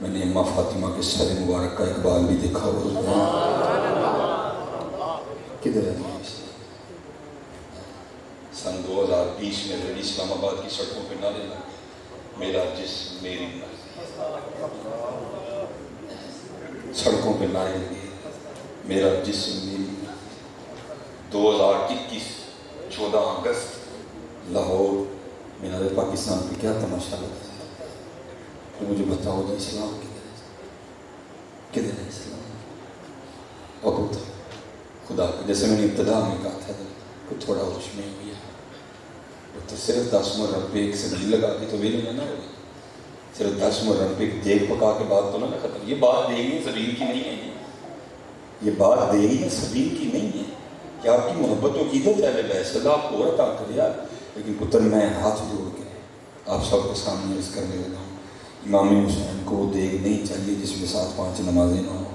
میں نے اماں فاطمہ کے سر مبارک کا اقبال بھی دیکھا. کدھر ہے دین اسلام؟ سن 2020 میں ریڈی اسلام آباد کی سڑکوں پہ نعرے لگے میرا جسم میری مرضی، سڑکوں پہ نعرے لگے میرا جسم میری مرضی۔ 2021 14 اگست لاہور مینار پاکستان پہ کیا تماشا لگا ہے؟ تو مجھے بتاؤ جی اسلام کدھر ہے اسلام؟ اور خدا کا جیسے میں نے ابتدا میں کہا تھا کہ تھوڑا ہوش میں ہوئی ہے تو صرف 10 مرہم پہ ایک سبزی لگا کے تو ویلے نہ ہوگی، صرف 10 مرہم پہ ایک دیگ پکا کے بات تو نہ ختم۔ یہ بات دیگی زمین کی نہیں ہے، یہ بات دیگی زمین کی نہیں ہے کہ آپ کی محبت و عقیدت ہے بحث اللہ آپ کو اور عطا کر یار۔ لیکن پتر میں ہاتھ جوڑ کے آپ سب کے سامنے عرض کرنے لگا ہوں، امام حسین کو وہ دیگ نہیں چاہیے جس میں 7-5 نمازیں نہ ہوں،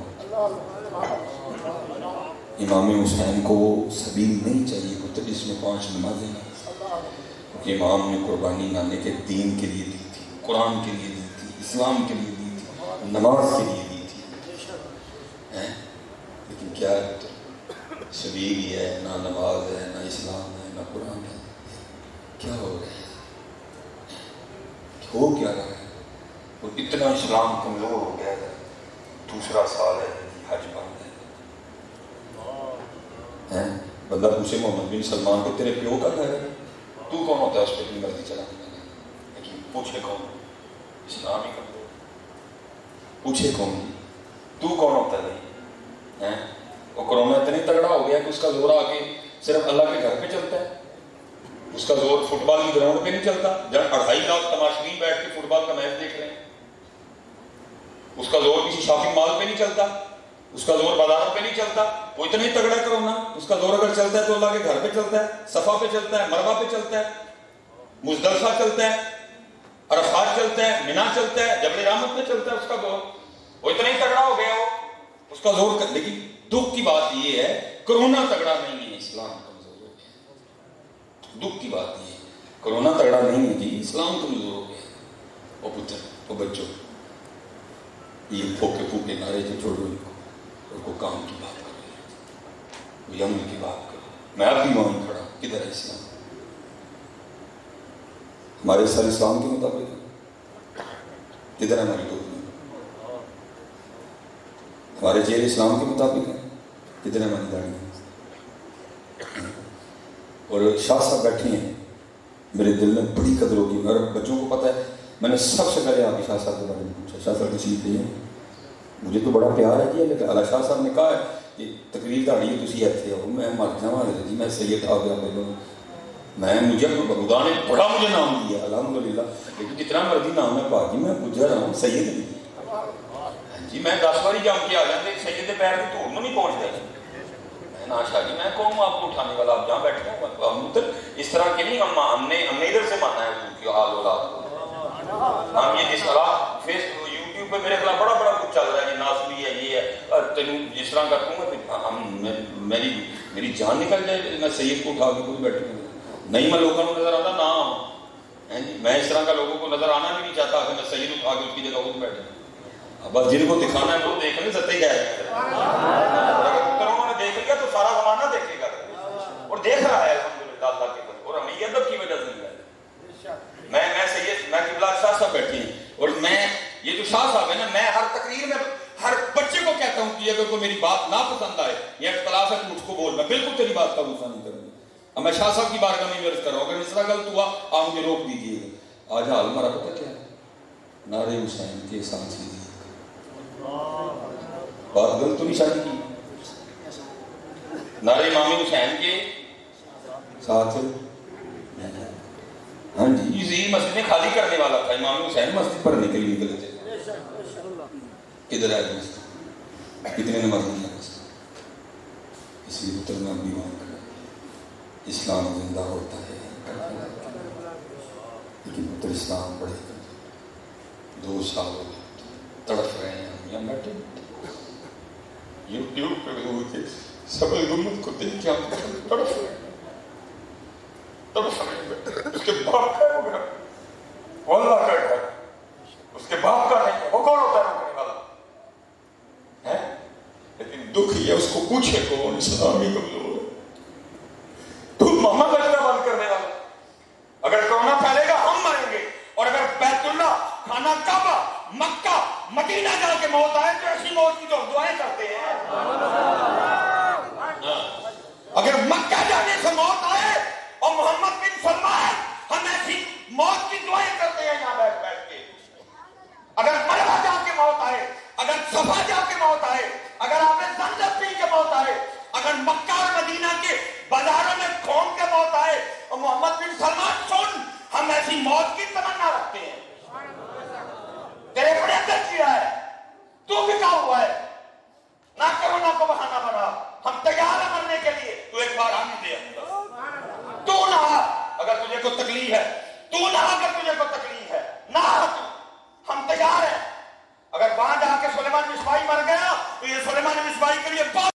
امام حسین کو وہ سبیل نہیں چاہیے پتر جس میں 5 نمازیں نہ ہوں، کیونکہ امام نے قربانی لانے کے دین کے لیے دی تھی، قرآن کے لیے دی تھی، اسلام کے لیے دی تھی، نماز کے لیے دی تھی۔ لیکن کیا ہے پتر، سبیل ہی ہے، نہ نماز ہے، نہ اسلام ہے، نہ قرآن ہے، کیا ہو رہا ہے؟ ہو کیا رہا ہے؟ اور اتنا اسلام کمزور ہو گیا ہے، دوسرا سال ہے حج بند ہے۔ بندہ پوچھے محمد بن سلمان کو تیرے پیو کا گھر ہے، تو کون ہوتا ہے اس پہ اپنی مرضی چلانے کا؟ لیکن پوچھے کون؟ اسلام ہی کمزور، پوچھے کون؟ تو کون ہوتا ہے؟ وہ کرونا اتنی تگڑا ہو گیا کہ اس کا زور آ کے صرف اللہ کے گھر پہ چلتا ہے، اس کا زور فٹ بال کی گراؤنڈ پہ نہیں چلتا جہاں 2.5 لاکھ تماشبین بیٹھ کے فٹ بال کا میچ دیکھ رہے ہیں، اس کا زور کسی شاپنگ مال پہ نہیں چلتا، اس کا زور بازاروں پہ نہیں چلتا، وہ اتنا ہی تگڑا کرونا، اس کا زور اگر چلتا ہے تو اللہ کے گھر پہ چلتا ہے، صفا پہ چلتا ہے، مروہ پہ چلتا ہے، مزدلفہ چلتا ہے، عرفات چلتا ہے، مینا چلتا ہے، جبل رحمت پہ چلتا ہے، اس کا زور وہ اتنا ہی تگڑا ہو گیا ہو اس کا زور کر۔ لیکن دکھ کی بات یہ ہے کرونا تگڑا نہیں ہے، اسلام کمزور ہو گیا۔ دکھ کی بات یہ ہے کرونا تگڑا نہیں ہے جی، اسلام کمزور ہو گیا۔ وہ پتر، وہ بچوں، یہ پھوکے پھوکے نعرے جو چھوڑو ان کو کام کی بات کرو، وہ عمل کی بات کرو۔ میں اب بھی وہاں کھڑا ہوں، کدھر ہے اسلام؟ ہمارے سر اسلام کے مطابق ہے، کدھر ہے ہماری ٹوپی؟ ہمارے چہرے اسلام کے مطابق ہیں، کدھر ہے ہماری داڑھی؟ اور شاہ صاحب بیٹھے ہیں، میرے دل میں بڑی قدر ہوگی، اور بچوں کو پتہ ہے میں نے سب سے پہلے آپ شاہ صاحب کے بارے میں پوچھا، شاہ صاحب تشریف لے ہیں، مجھے تو بڑا پیار ہے جی، لیکن اللہ شاہ صاحب نے کہا ہے کہ تقریر داڑھی ہے تسی ایتھے ہو، میں مر جاواں جی، میں سید آ گیا پہلو، مجھے خدا نے بڑا مجھے نام دیا الحمدللہ، لیکن جتنا مرضی نام ہے باقی میں گزر رہا ہوں سید نہیں جی، میں 10 باری جم کے آ جاتے سید پیر کی دھول میں نہیں پہنچتا میں نا شاہ جی، میں کون آپ کو اٹھانے والا؟ آپ جہاں بیٹھے ہیں ہم اس طرح کے نہیں، ہم نے ادھر سے مانا ہے حضور کی آل اولاد کو، ہم یہ جس طرح فیس یوٹیوب پہ میرے خلاف بڑا کچھ چل رہا ہے جی، ناسبی ہے یہ ہے، تینوں جس طرح کروں گا میری جان نکل جائے، میں سید کو اٹھا کے کوئی بیٹھے نہیں، میں لوگوں کو نظر آتا نہ، میں اس طرح کا لوگوں کو نظر آنا بھی نہیں چاہتا کہ میں سید اٹھا کے اس کی جگہ کو بیٹھے، بس جن کو دکھانا ہے وہ دیکھ لیں، ستے ہی کہہ رہے ہیں، اگر انہوں نے دیکھ لیا تو سارا زمانہ دیکھے گا، اور دیکھ رہا ہے الحمدللہ اللہ کے فضل، اور ہمیں یہ ادب کی وجہ سے ملا ہے۔ میں سید، میں قبلہ شاہ صاحب بیٹھے ہیں، اور میں یہ جو شاہ صاحب ہے نا، میں ہر تقریر میں ہر بچے کو کہتا ہوں کہ اگر کوئی میری بات نہ پسند آئے یا اختلاف ہے تو مجھ کو بول، میں بالکل تیری بات کا غصہ نہیں کروں گا، اب میں شاہ صاحب کی بارگاہ میں عرض کر رہا ہوں، اگر اس طرح غلط ہوا آپ مجھے روک دیجیے گا۔ آج حال ہمارا پتہ کیا ہے؟ نعرے حسین کے ساتھ سی بات غلط تو نہیں شادی کی، نعرے امام حسین کے ساتھ، ہاں جی، یہ مسجد خالی کرنے والا تھا، امام حسین مسجد پڑھنے کے لیے نکلے تھے، کدھر ہے مسجد؟ کتنے نماز نہیں ہے مسجد؟ اس لیے پتر میں بھی وہاں کرا، اسلام زندہ ہوتا ہے، لیکن پتر اسلام پڑھے گا 2 سال ہو گئے تڑپ رہے ہیں ہم، یہاں بیٹھے یوٹیوب پہ حضور کے سبل گنبد کو دیکھ کے ہم تڑپ رہے ہیں، اس کے باپ کا ہوگا، وہ اللہ کا ہے، اس کے باپ کا نہیں ہے، وہ کون ہوتا ہے روکنے والا ہے؟ لیکن دکھ یہ اس کو پوچھے کون، اسلام ہی کمزور ہے، مکہ اور مدینہ کے بازاروں میں کھون کے موت آئے اور محمد بن سلمان سن ہم ایسی موت کی تمنا رکھتے ہیں. تیرے بڑے اندر کیا ہے, تو بکا ہوا ہے, نہ کرونا کو بہانا بنا, ہم تیار ہیں مرنے کے لیے, تو ایک بار آنے دے. تو نہ اگر تجھے کو تکلیف ہے, تو نہ اگر تجھے کو تکلیف ہے, نہ ہم تیار ہیں. اگر وہاں جا کے سلیمان مصباحی مر گیا تو یہ سلیمان مصباحی کے لیے بہت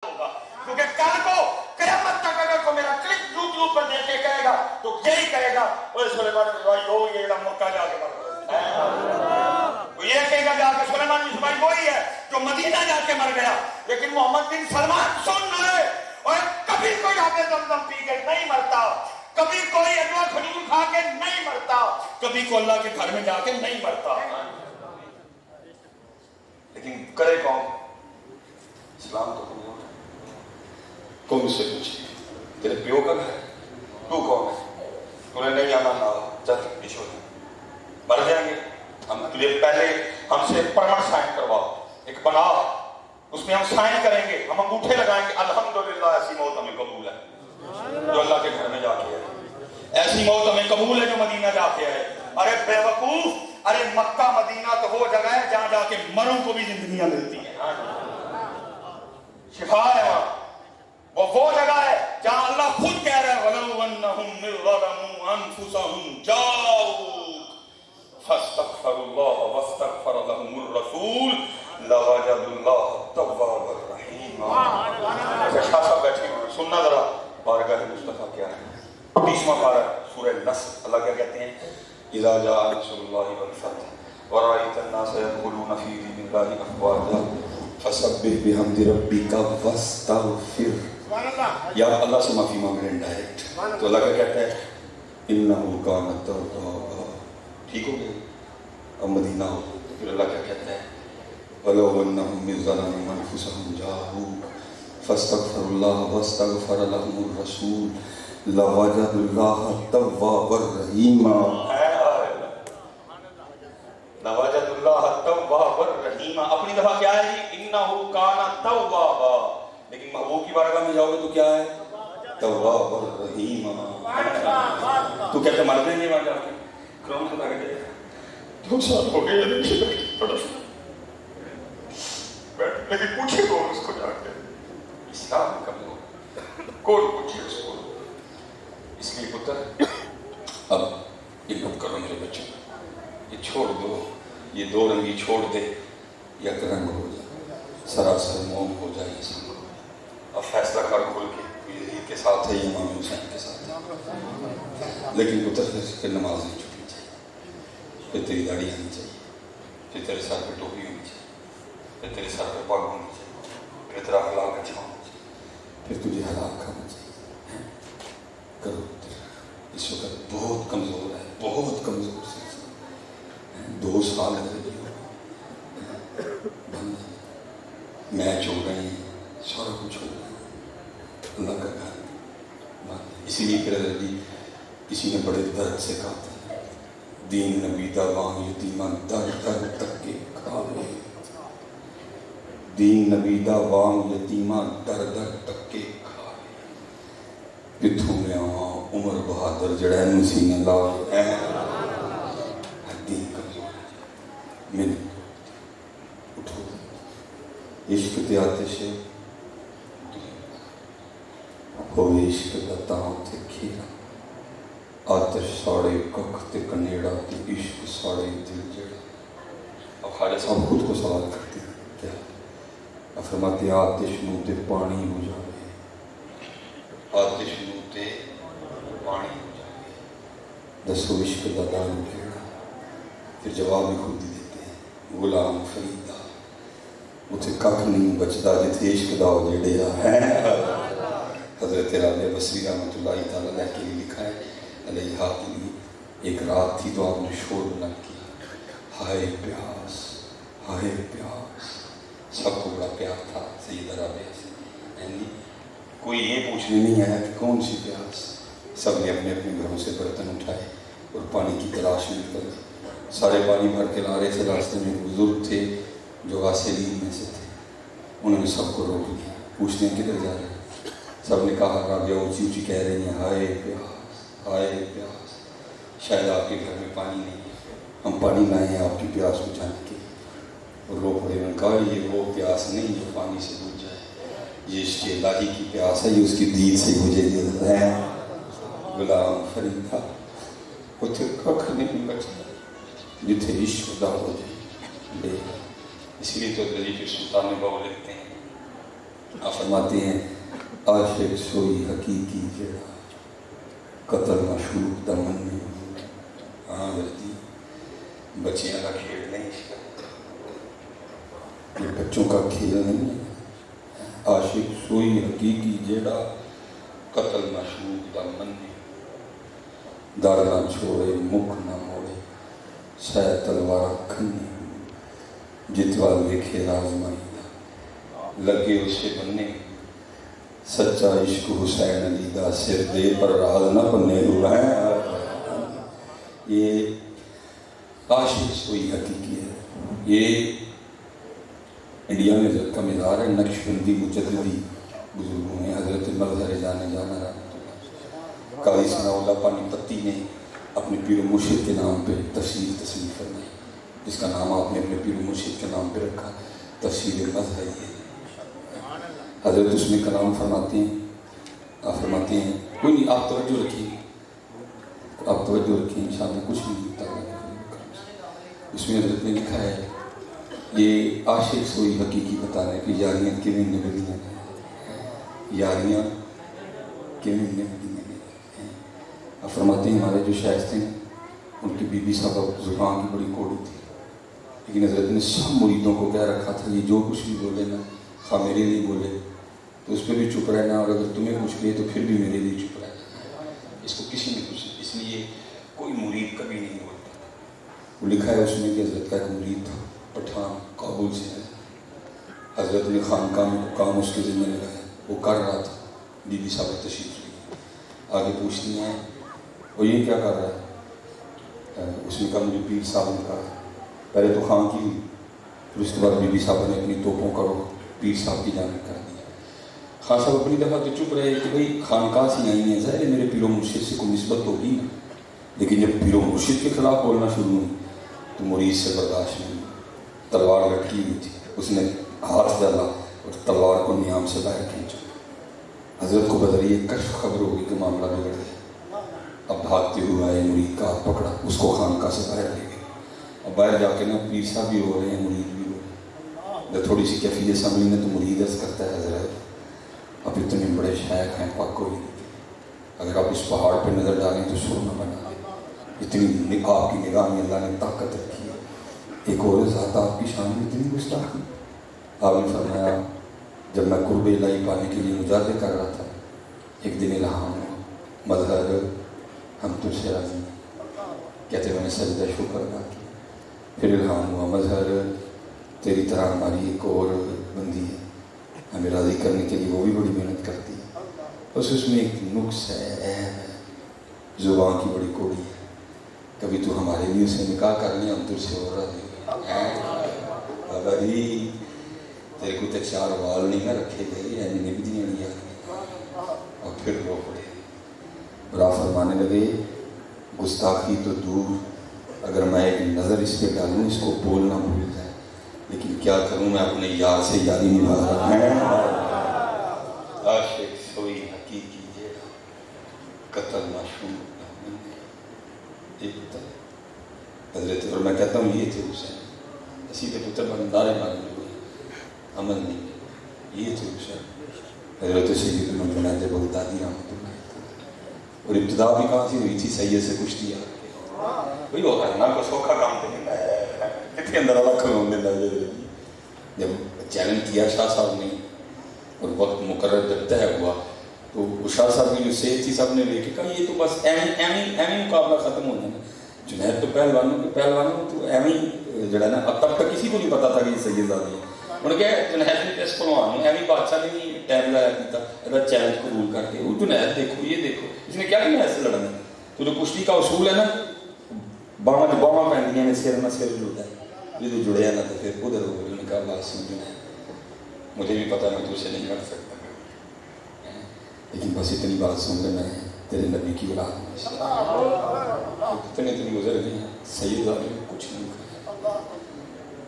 ہوگا, کیونکہ کل کو قیامت تک اگر کو میرا کلپ یوٹیوب پر دیکھ کے کہے گا تو یہی کہے گا وہ سلیمان مصباحی ہو, یہ مکہ جا کے مر گیا. وہ یہ کہے گا جا کے سلیمان مصباحی وہی ہے جو مدینہ جا کے مر گیا. لیکن محمد بن سلمان سن رہے, اور کبھی کوئی آب زمزم پی کے نہیں مرتا, کبھی کوئی انوا کھجور کھا کے نہیں مرتا, کبھی کو اللہ کے گھر میں جا کے نہیں مرتا. لیکن کرے کون؟ اسلام تو کمزور ہے. کون سے پوچھے تیرے پیو کا گھر, تو کون ہے؟ تو نے نہیں آنا نہ چل پیچھو مر جائیں گے ہم. تجھے پہلے ہم سے پرمٹ سائن کرواؤ, ایک بنا, اس میں ہم سائن کریں گے, ہم انگوٹھے لگائیں گے, الحمدللہ ایسی موت ہمیں قبول ہے جو اللہ کے گھر میں جا کے آئے, ایسی موت ہمیں قبول ہے جو مدینہ جا کے آئے. ارے بے وقوف, ارے مکہ مدینہ تو وہ جگہ ہے جہاں جا کے مروں کو بھی زندگیاں ملتی ہیں, شفا ہے وہاں. وہ جگہ ہے جہاں اللہ خود کہہ رہا ہے وَلَوْ أَنَّهُمْ إِذْ ظَلَمُوا أَنفُسَهُمْ جَاءُوكَ فَاسْتَغْفَرُوا اللَّهَ وَاسْتَغْفَرَ لَهُمُ الرَّسُولُ لَوَجَدُوا اللَّهَ تَوَّابًا رَحِيمًا. اچھا شاہ صاحب بیٹھے ہوئے, سننا ذرا بارگاہ مصطفیٰ کیا ہے. 30واں پارہ سورہ نصر, اللہ کیا کہتے ہیں؟ اِذَا جَاءَ نَصْرُ اللَّهِ وَالْفَتْحُ وَرَأَيْتَ النَّاسَ يَدْخُلُونَ فِي دِينِ اللَّهِ أَفْوَاجًا فَسَبِّحْ بِحَمْدِ رَبِّكَ وَاسْتَغْفِرْ. یا اللہ سے معافی مانگ رہے ہیں ڈائریکٹ, تو اللہ کیا کہتا ہے؟ اِنَّهُ كَانَ تَوَّابًا. ٹھیک ہو گیا, اب مدینہ ہو تو پھر اللہ کیا کہتا ہے؟ وَلَوْ أَنَّهُمْ إِذْ ظَلَمُوا أَنفُسَهُمْ جَاءُوكَ فَاسْتَغْفَرُوا اللَّهَ وَاسْتَغْفَرَ لَهُمُ الرَّسُولُ لَوَجَدُوا اللَّهَ تَوَّابًا رَحِيمًا. لَوَجَدُوا اللَّهَ تَوَّابًا رَحِيمًا. اپنی دفعہ کیا ہے جی؟ اِنَّهُ كَانَ تَوَّابًا. لیکن محبوب کی بارگاہ میں جاؤ گے تو کیا ہے؟ توابا رحیما. تو کہتے مر دیں گے وہاں جا کے, کرام خدا کے دے 2 سال ہو گئے لیکن پوچھے کون اس کو جا کے؟ اسلام کمزور, کون پوچھے اس کو؟ اس لیے پتر اب علم کرو میرے بچوں, یہ چھوڑ دو, یہ 2 رنگی چھوڑ دے, یک رنگ ہو جائے, سراسر موم ہو جائے. یہ سب اب فیصلہ کر کھول کے یزید کے ساتھ ہے, امام حسین کے ساتھ ہے, لیکن پتر پھر نماز نہیں چھوٹنی چاہیے, پھر تیری داڑھی آنی چاہیے, پھر تیرے سر پہ ٹوپی ہونی چاہیے, پھر تیرے سر پہ پگ ہونی چاہیے, پھر تیرا اخلاق اچھا ہونا چاہیے, پھر تجھے حلال کھانا چاہیے. کرو اس وقت بہت کمزور ہے, بہت کمزور سے 2 سال ہے میچ ہو رہے ہیں, سارا کچھ ہو رہا ہے, اللہ کا گھر. اسی لیے پھر علی کسی نے بڑے درد سے کہا تھا, دین نبی دا وان یتیمان در در تک کے کھاوے, دین نبی دا وان یتیمان در در تک کے کھاوے. کتھوں میں عمر بہادر جڑا ہے نسینے لاؤ ہے, دین کمزور ہے. میں اٹھو, عشق تے آتش ہو, عشق دا تاں تے کھیرا, آتش ساڑے ککھ تے کنیڑا تے عشق ساڑے دل جڑا. اب خالد صاحب خود کو سوال کرتے ہیں کیا فرماتے ہیں؟ آتش نو تے پانی ہو جاوے, آتش نو تے پانی ہو جاوے, دسو عشق دا دان کیڑا؟ پھر جواب بھی خود ہی دیتے ہیں, غلام فریدا اتھے ککھ نہیں بچدا جتھے عشق دا ہو جڑیا ہے. حضرت رابعہ بصری رحمۃ اللہ تعالیٰ علیہ کے لیے لکھا ہے, علیہ کے لیے ایک رات تھی تو آپ نے شور بلند کیا, ہائے پیاس ہائے پیاس. سب کو بڑا پیار تھا سیدہ رابعہ سے, یعنی کوئی یہ پوچھنے نہیں آیا کہ کون سی پیاس. سب نے اپنے اپنے گھروں سے برتن اٹھائے اور پانی کی تلاش میں نکل گئے. سارے پانی بھر کے لا رہے تھے, راستے میں بزرگ تھے جو غاسلین میں سے تھے, انہوں نے سب کو روک لیا, پوچھنے کدھر جا رہے ہیں؟ سب نے کہا رابعہ اونچی اونچی کہہ رہی ہیں ہائے پیاس ہائے پیاس، شاید آپ کے گھر میں پانی نہیں ہے، ہم پانی لائے ہیں آپ کی پیاس بجھانے کے لیے۔ اور رو پڑے، انہوں نے کہا یہ وہ پیاس نہیں جو پانی سے بجھ جائے، یہ عشق الہی کی پیاس ہے، یہ اس کی دید سے بجھے گی ہے۔ غلام فریدا اتھے ککھ نہیں بچا جتھے عشق دا ہو جائے لے۔ اس لیے تو دلیپ سلطان بہو لکھتے ہیں، آپ فرماتے ہیں عاشق سوئی حقیقی جڑا قتل مشروق دا من نہیں۔ ہاں بردی بچیاں کا کھیل نہیں، یہ بچوں کا کھیل نہیں ہے۔ عاشق سوئی حقیقی جڑا قتل مشروق دا من نہیں، در نہ چھوڑے مکھ نہ موڑے سہ تلوار کھنی، جتوال دیکھے رازمائی دا لگے اسے بننے، سچا عشق حسین علی دا سر دے پر راز نہ بننے ہوا ہے۔ یہ عاشق سوئی حقیقی ہے۔ یہ انڈیا میں حضرت کا مزار ہے، نقشبندی مجددی بزرگوں نے حضرت مظہر جانے جانا رحمۃ اللہ قاضی ثناء اللہ پانی پتی نے اپنے پیر و مرشد کے نام پہ تفسیر تصنیف فرمائی، جس کا نام آپ نے اپنے پیر و مرشد کے نام پہ رکھا، تفسیر مظہر ہے۔ حضرت اس میں کلام فرماتے ہیں، آپ فرماتے ہیں کوئی نہیں، آپ توجہ رکھیے، آپ توجہ رکھیں انشاءاللہ کچھ نہیں ہوتا ہے۔ اس میں حضرت نے لکھا ہے یہ عاشق سوئی حقیقی بتا رہے ہیں کہ یاریاں کیویں نبھدیاں ہیں، یاریاں کیویں نبھدیاں ہیں۔ آپ فرماتے ہیں ہمارے جو شیخ تھے ان کی بی بی صاحب زبان کی بڑی کوڑی تھی، لیکن حضرت نے سب مریدوں کو کہہ رکھا تھا یہ جو کچھ بھی بولے نا خواہ میرے لیے بولے تو اس پہ بھی چپ رہنا، اور اگر تمہیں کچھ کہے تو پھر بھی میرے لیے چپ رہنا، اس کو کسی نے کچھ، اس لیے کوئی مرید کبھی نہیں بولتا۔ وہ لکھا ہے اس میں کہ حضرت کا ایک مرید تھا پٹھان کابل سے ہے، حضرت نے خانقاہ میں کام اس کے ذمہ لگایا، وہ کر رہا تھا، بی بی صاحب تشریف لی، آگے پوچھتی ہیں وہ یہ کیا کر رہا ہے؟ اس نے کہا مجھے پیر صاحب نے کہا پہلے تو خان کی ہوئی، پھر اس کے بعد بی بی صاحب نے اپنی توپوں کا رخ پیر صاحب کی جانب کر دیا۔ خان صاحب اپنی دفعہ تو چپ رہے کہ بھئی خانقاہ سے آئی ہیں، ظاہر ہے میرے پیر و مرشد سے کوئی نسبت ہوگی نا، لیکن جب پیر و مرشد کے خلاف بولنا شروع ہوئی تو مرید سے برداشت نہیں، تلوار لٹکی ہوئی تھی، اس نے ہاتھ ڈالا اور تلوار کو نیام سے باہر کھینچا۔ حضرت کو بذریعہ کشف خبر ہوگی کہ معاملہ بگڑ گیا، اب بھاگتے ہوئے آئے، مرید کا ہاتھ پکڑا، اس کو خانقاہ سے باہر لے گئے۔ اب باہر جا کے نا پیر صاحب بھی ہو رہے ہیں، مرید بھی ہو رہے ہیں، جب تھوڑی سی کیفیت سنبھلی نا تو مرید عرض کرتا ہے حضرت اب اتنے بڑے شیخ ہیں پاک کوئی نہیں، اگر آپ اس پہاڑ پہ نظر ڈالیں تو سرما بنا دیں، اتنی آپ کی نگاہ میں اللہ نے طاقت رکھی ہے، ایک اور ذات آپ کی شان میں اتنی گستاخی۔ آپ نے فرمایا جب میں قرب الہی پانے کے لیے مجاہدے کر رہا تھا، ایک دن الہام ہوا مظہر ہم تجھ سے راضی ہیں، کہتے میں نے سجدہ شکر ادا کیا، پھر الہام ہوا مظہر تیری طرح ہماری ایک اور بندی ہے ہمیں راضی کرنے کے لیے، وہ بھی بڑی محنت کرتی ہے، بس اس میں ایک نقص ہے، عیب ہے، زبان کی بڑی کوڑی ہے، کبھی تو ہمارے لیے اسے نکاح کر لیں ہم تجھ سے اور راضی بابا جی تیرے کو تو چار وال نہیں نہ رکھے گئے، یعنی نبدیاں نہیں آ، اور پھر رو پڑے برا فرمانے لگے گستاخی تو دور، اگر میں ایک نظر اس پہ ڈالوں اس کو بولنا بھول جائے، لیکن کیا کروں میں اپنے یار سے یاری نبھا رہا ہوں۔ عاشق سوئی حقیقی جیڑا قتل معشوق ایک حضرت، اور میں کہتا ہوں یہ تھے حسین، اسی کے پتر بندارے مارے ہوئے عمل نہیں، یہ تھے حسین حضرت سیدنا جنید بغدادی رحمۃ اللہ، اور ابتدا بھی کہاں سے ہوئی تھی؟ سید سے کشتی آ وہی ہوتا ہے نا، کو سوکھا کام تو نہیں کتنے اندر اللہ کھلون دینا ہے۔ جب چیلنج کیا شاہ صاحب نے اور وقت مقرر جب طے ہوا تو شاہ صاحب کی جو سیف تھی سب نے لے کے کہا یہ تو بس ایویں مقابلہ ختم ہو جانا، جنید تو پہلوانوں تو ایویں جڑا نا اب تک کسی کو نہیں پتا تھا کہ یہ سید زادی ہے، انہوں نے کہا جنید نے اس پہلوان نے ایویں بادشاہ نے نہیں ٹائم لایا کیتا اگر چیلنج قبول کر کے، وہ جنید دیکھو یہ دیکھو اس نے کیا جنید سے لڑنا، تو جو کشتی کا اصول ہے نا باواں پہنتی ہیں سر نہ سر جڑتا ہے، جو جڑیا نہ تو پھر ادھر ہو گئی، نے کہا بات سن جنید مجھے بھی پتا میں تو اسے نہیں لڑ سکتا، لیکن بس اتنی بات سن لینا ہے تیرے نبی کی اولاد میں سے اتنے گزر گئے ہیں سید والے کچھ نہیں کرے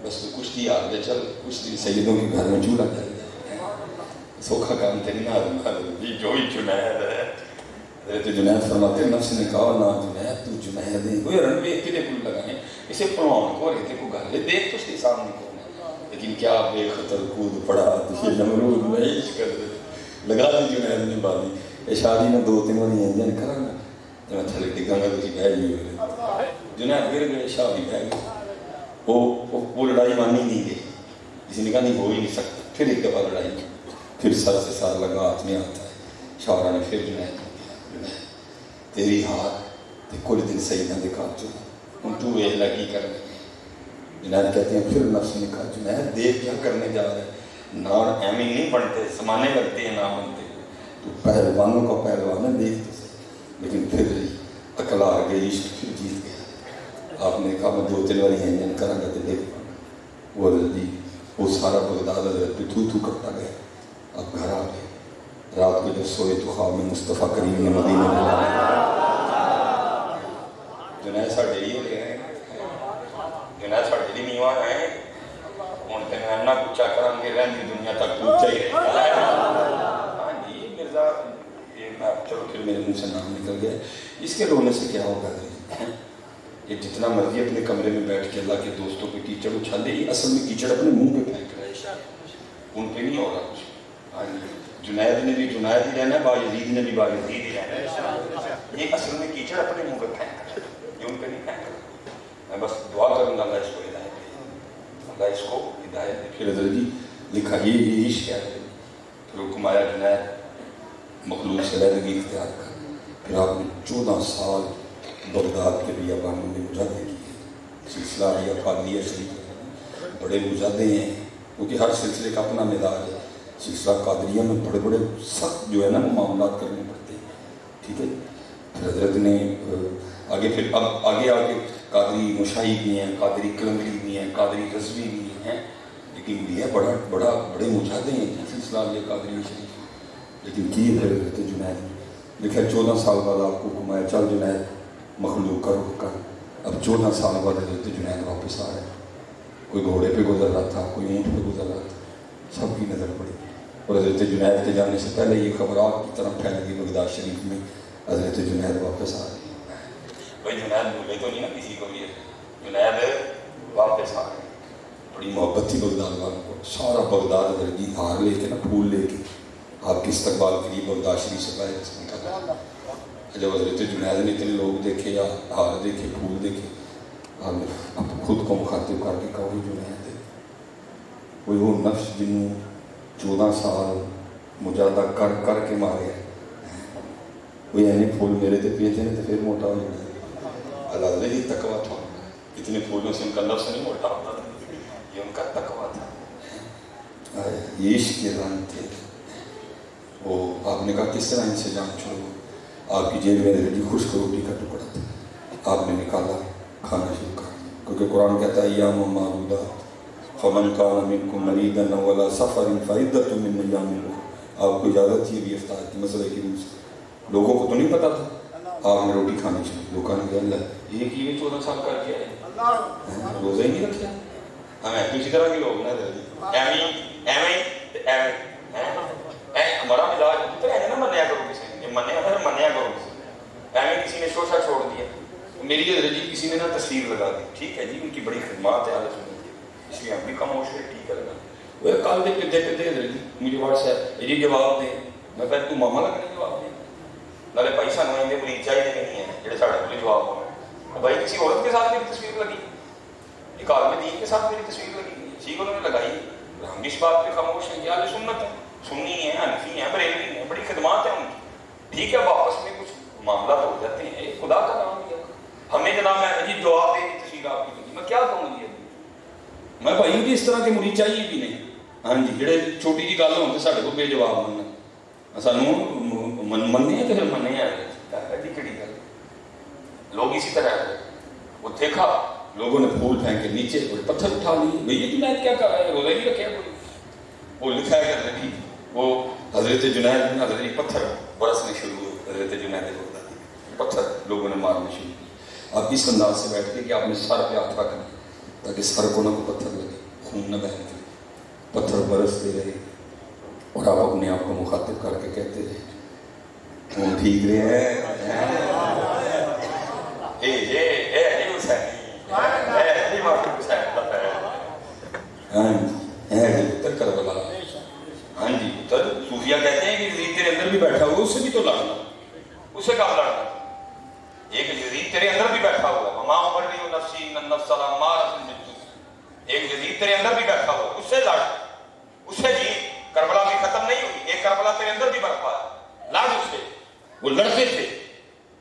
بس تو کچھ دیا آ گیا چل کچھ دن سیدوں کے گھر میں چولہا ڈال گیا سوکھا کام تیری نہ جو ہی جنید ہے حضرت جنید فرماتے ہیں نفس نے کہا نہ جنید تو جنید ہے کوئی رنوے تیرے کل لگائیں اسے پڑھوان کو رہتے کو گھر لے دیکھ تو اس کے سامنے کون ہے لیکن کیا بے خطر کود پڑا تو یہ نمرود میں عشق کر دے لگا دی جنید نے بالی یہ شادی میں 2-3 باری انجن کرا نا تو میں تھلے ٹکا گا تو بہ جی ہوئے جنید گر گئے شادی بہ گئے وہ لڑائی مانی نہیں گئی کسی نے کہا نہیں ہو ہی نہیں سکتا پھر ایک دفعہ لڑائی کی پھر سر سے سر لگا ہاتھ میں آتا ہے شاعرہ نے پھر جنید تیری ہاتھ تے کل دن سیدہ دکھا جو ان تو یہ لگی کرنے جنید کہتے ہیں پھر نفس نے کہا جنید دیکھ کیا کرنے جا رہے ہیں نام ایمی نہیں بنتے سمانے لگتے ہیں نام بنتے تو پہلوانوں کا پہلوان ہے دیکھ تو صحیح لیکن پھر عقل آ گئی عشق پھر جیت گیا آپ نے کہا میں 2-3 باری انجن کرا گا تو دیکھ پانا وہ جلدی وہ سارا بغداد حضرت پہ تھو کرتا گیا اب گھر آ گئے رات کو جب سوئے تو خواب میں مصطفیٰ کریم نے مدینے میں لایا جنید ساڑھے ہی ہو لے رہے ہیں جنید ساڑھے ہی نیوان ہیں ان کے میں انہ کچھا کرم کے رہن کی دنیا تک پوچھا ہی رہے ہاں جی مرزا چلو پھر میرے منہ سے نام نکل گیا اس کے رونے سے کیا ہوگا یہ جتنا مرضی اپنے کمرے میں بیٹھ کے اللہ کے دوستوں پہ کیچڑ اچھالے یہ اصل میں کیچڑ اپنے منہ پہ پھینک رہا ہے ان پہ نہیں ہو رہا کچھ جنید نے بھی جنید ہی رہنا ہے باجدید نے بھی باجدید ہی رہنا ہے یہ اصل میں کیچڑ اپنے منہ پہ پھینک رہا ہے یہ ان پہ نہیں پھینک رہا میں بس دعا کروں گا اللہ اس کو ہدایت دے اللہ اس کو ہدایت دے پھر حضرت جی لکھا یہ عشق ہے پھر حکم آیا جنید مخلوق سے علیحدگی اختیار کر پھر آپ نے 14 سال بغداد کے بیابانوں میں مجاہدے کی سلسلہ یا قادریہ شریف بڑے مجاہدے ہیں کیونکہ ہر سلسلے کا اپنا مزاج ہے سلسلہ قادریہ میں بڑے بڑے سخت جو ہے نا معاملات کرنے پڑتے ہیں ٹھیک ہے پھر حضرت نے آگے پھر اب آگے قادری مشاہی بھی ہیں قادری کلندری بھی ہیں قادری رضوی بھی ہیں لیکن بھی ہے بڑے مجاہدے ہیں سلسلہ یا قادریہ شریف لیکن کی پھر حضرت جنید لکھا 14 سال بعد آپ کو کمایا چل جنید مخلوق کا رخ کر اب 14 سال بعد حضرت جنید واپس آ رہے کوئی گھوڑے پہ گزر رہا تھا کوئی اونٹ پہ گزر رہا تھا سب کی نظر پڑی اور حضرت جنید کے جانے سے پہلے یہ خبر آگ کی طرف پھیل گئی بغداد شریف میں حضرت جنید واپس آ رہے بھائی جنید بھولے تو نہیں نا کسی کو بھی جنید واپس آ رہے بڑی محبت تھی بغداد والوں کو سارا بغداد حضرت جی ہار لے کے نا پھول لے کے آپ کی استقبال کے لیے بغداد شریف سے باہر نکلا جب حضرت جنید نے اتنے لوگ دیکھے یا ہار دیکھے پھول دیکھے آپ نے خود کو مخاطب کر کے کہا وہی جنید ہے وہی وہ نفس جنہوں 14 سال مجاہدہ کر کے مارے وہی اینے پھول میرے تے پیے تھے تو پھر موٹا ہو جائے اللہ ہی تقویٰ تھا اتنے پھولوں سے ان کا لفظ نہیں موٹا ہوتا تھا یہ ان کا تقویٰ تھا یہ عشق کے رنگ تھے وہ آپ نے کہا کس طرح ان سے جان چھوڑو آپ کی جیب میں ریڈی خشک روٹی کا ٹکڑا تھا آپ نے نکالا کھانا شروع کر کیونکہ قرآن کہتا ہے ایام معدودات فمن کان منکم مریضا او علی سفر فعدۃ من ایام اخر آپ کو اجازت تھی ابھی افطار کی مسئلہ کی روز لوگوں کو تو نہیں پتا تھا آپ نے روٹی کھانی چاہیے لوگوں نے کہا اللہ یہ کی 14 سال کر کے آئے روزہ ہی نہیں رکھا ہمیں کسی طرح کے لوگ نا ہمارا مزاج تو ہے نا منیا کرو کسی نے منیا کرو کسی کسی نے شوشہ چھوڑ دیا میری حضرت جی کسی نے نا تصویر لگا دی ٹھیک ہے جی ان کی بڑی خدمات ہے اس لیے ہم بھی خاموش ہے ٹھیک ہے لگا وہ کال دے پتے حضرت جی مجھے واٹس ایپ یہ جواب دے میں پہلے تو ماما لگنے جواب دے نالے پیسہ نمائندے مریض چاہیے نہیں ہے جڑے ساڑھے کو جواب ہونا بھائی کسی عورت کے ساتھ میری تصویر لگی ایک عالم دین کے ساتھ میری تصویر لگی ٹھیک انہوں نے لگائی ہم بھی اس بات پہ خاموش ہیں یہ سنت ہے سنی ہے حنفی ہیں بریلوی ہیں بڑی خدمات ہیں ان کی ٹھیک ہے واپس میں کچھ معاملات ہو جاتے ہیں خدا کا نام لیا ہمیں جناب میں جی جواب دے دی تصویر آپ کی لگی میں کیا کہوں گی میں بھائی بھی اس طرح کے مرید چاہیے بھی نہیں ہاں جی جڑے چھوٹی جی گل ہوتے سارے کو بے جواب مننا سانوں مننے ہیں تو پھر مننے ہیں کہڑی گل لوگ اسی طرح ہے وہ دیکھا لوگوں نے پھول پھینک کے نیچے پتھر اٹھا لیے بھئی یہ جنید کیا کر رہا ہے روزہ نہیں رکھے کوئی وہ لکھا ہے کہ وہ حضرت جنید نے حضرت پتھر آپ اس انداز سے بیٹھ کے کہ آپ نے سر پہ ہاتھ رکھنا تاکہ سر کو نہ کوئی پتھر لگے، خون نہ بہنے لگے، پتھر برستے رہے اور آپ اپنے آپ کو مخاطب کر کے کہتے رہے خون ٹھیک رہے ہیں پتر کربلا۔ ہاں جی پتر، صوفیہ کہتے ہیں کہ یزید تیرے اندر بھی بیٹھا ہوا، اس سے بھی تو لڑنا، اس سے کب لڑنا؟ ایک یزید تیرے اندر بھی بیٹھا ہوا ہے، وما ابرئ نفسی ان النفس لامارۃ بالسوء، ایک یزید تیرے اندر بھی بیٹھا ہوا ہے، اس سے لڑ، اس سے جی۔ کربلا بھی ختم نہیں ہوئی، ایک کربلا تیرے اندر بھی برپا ہے، لڑ اس سے۔ وہ لڑتے تھے،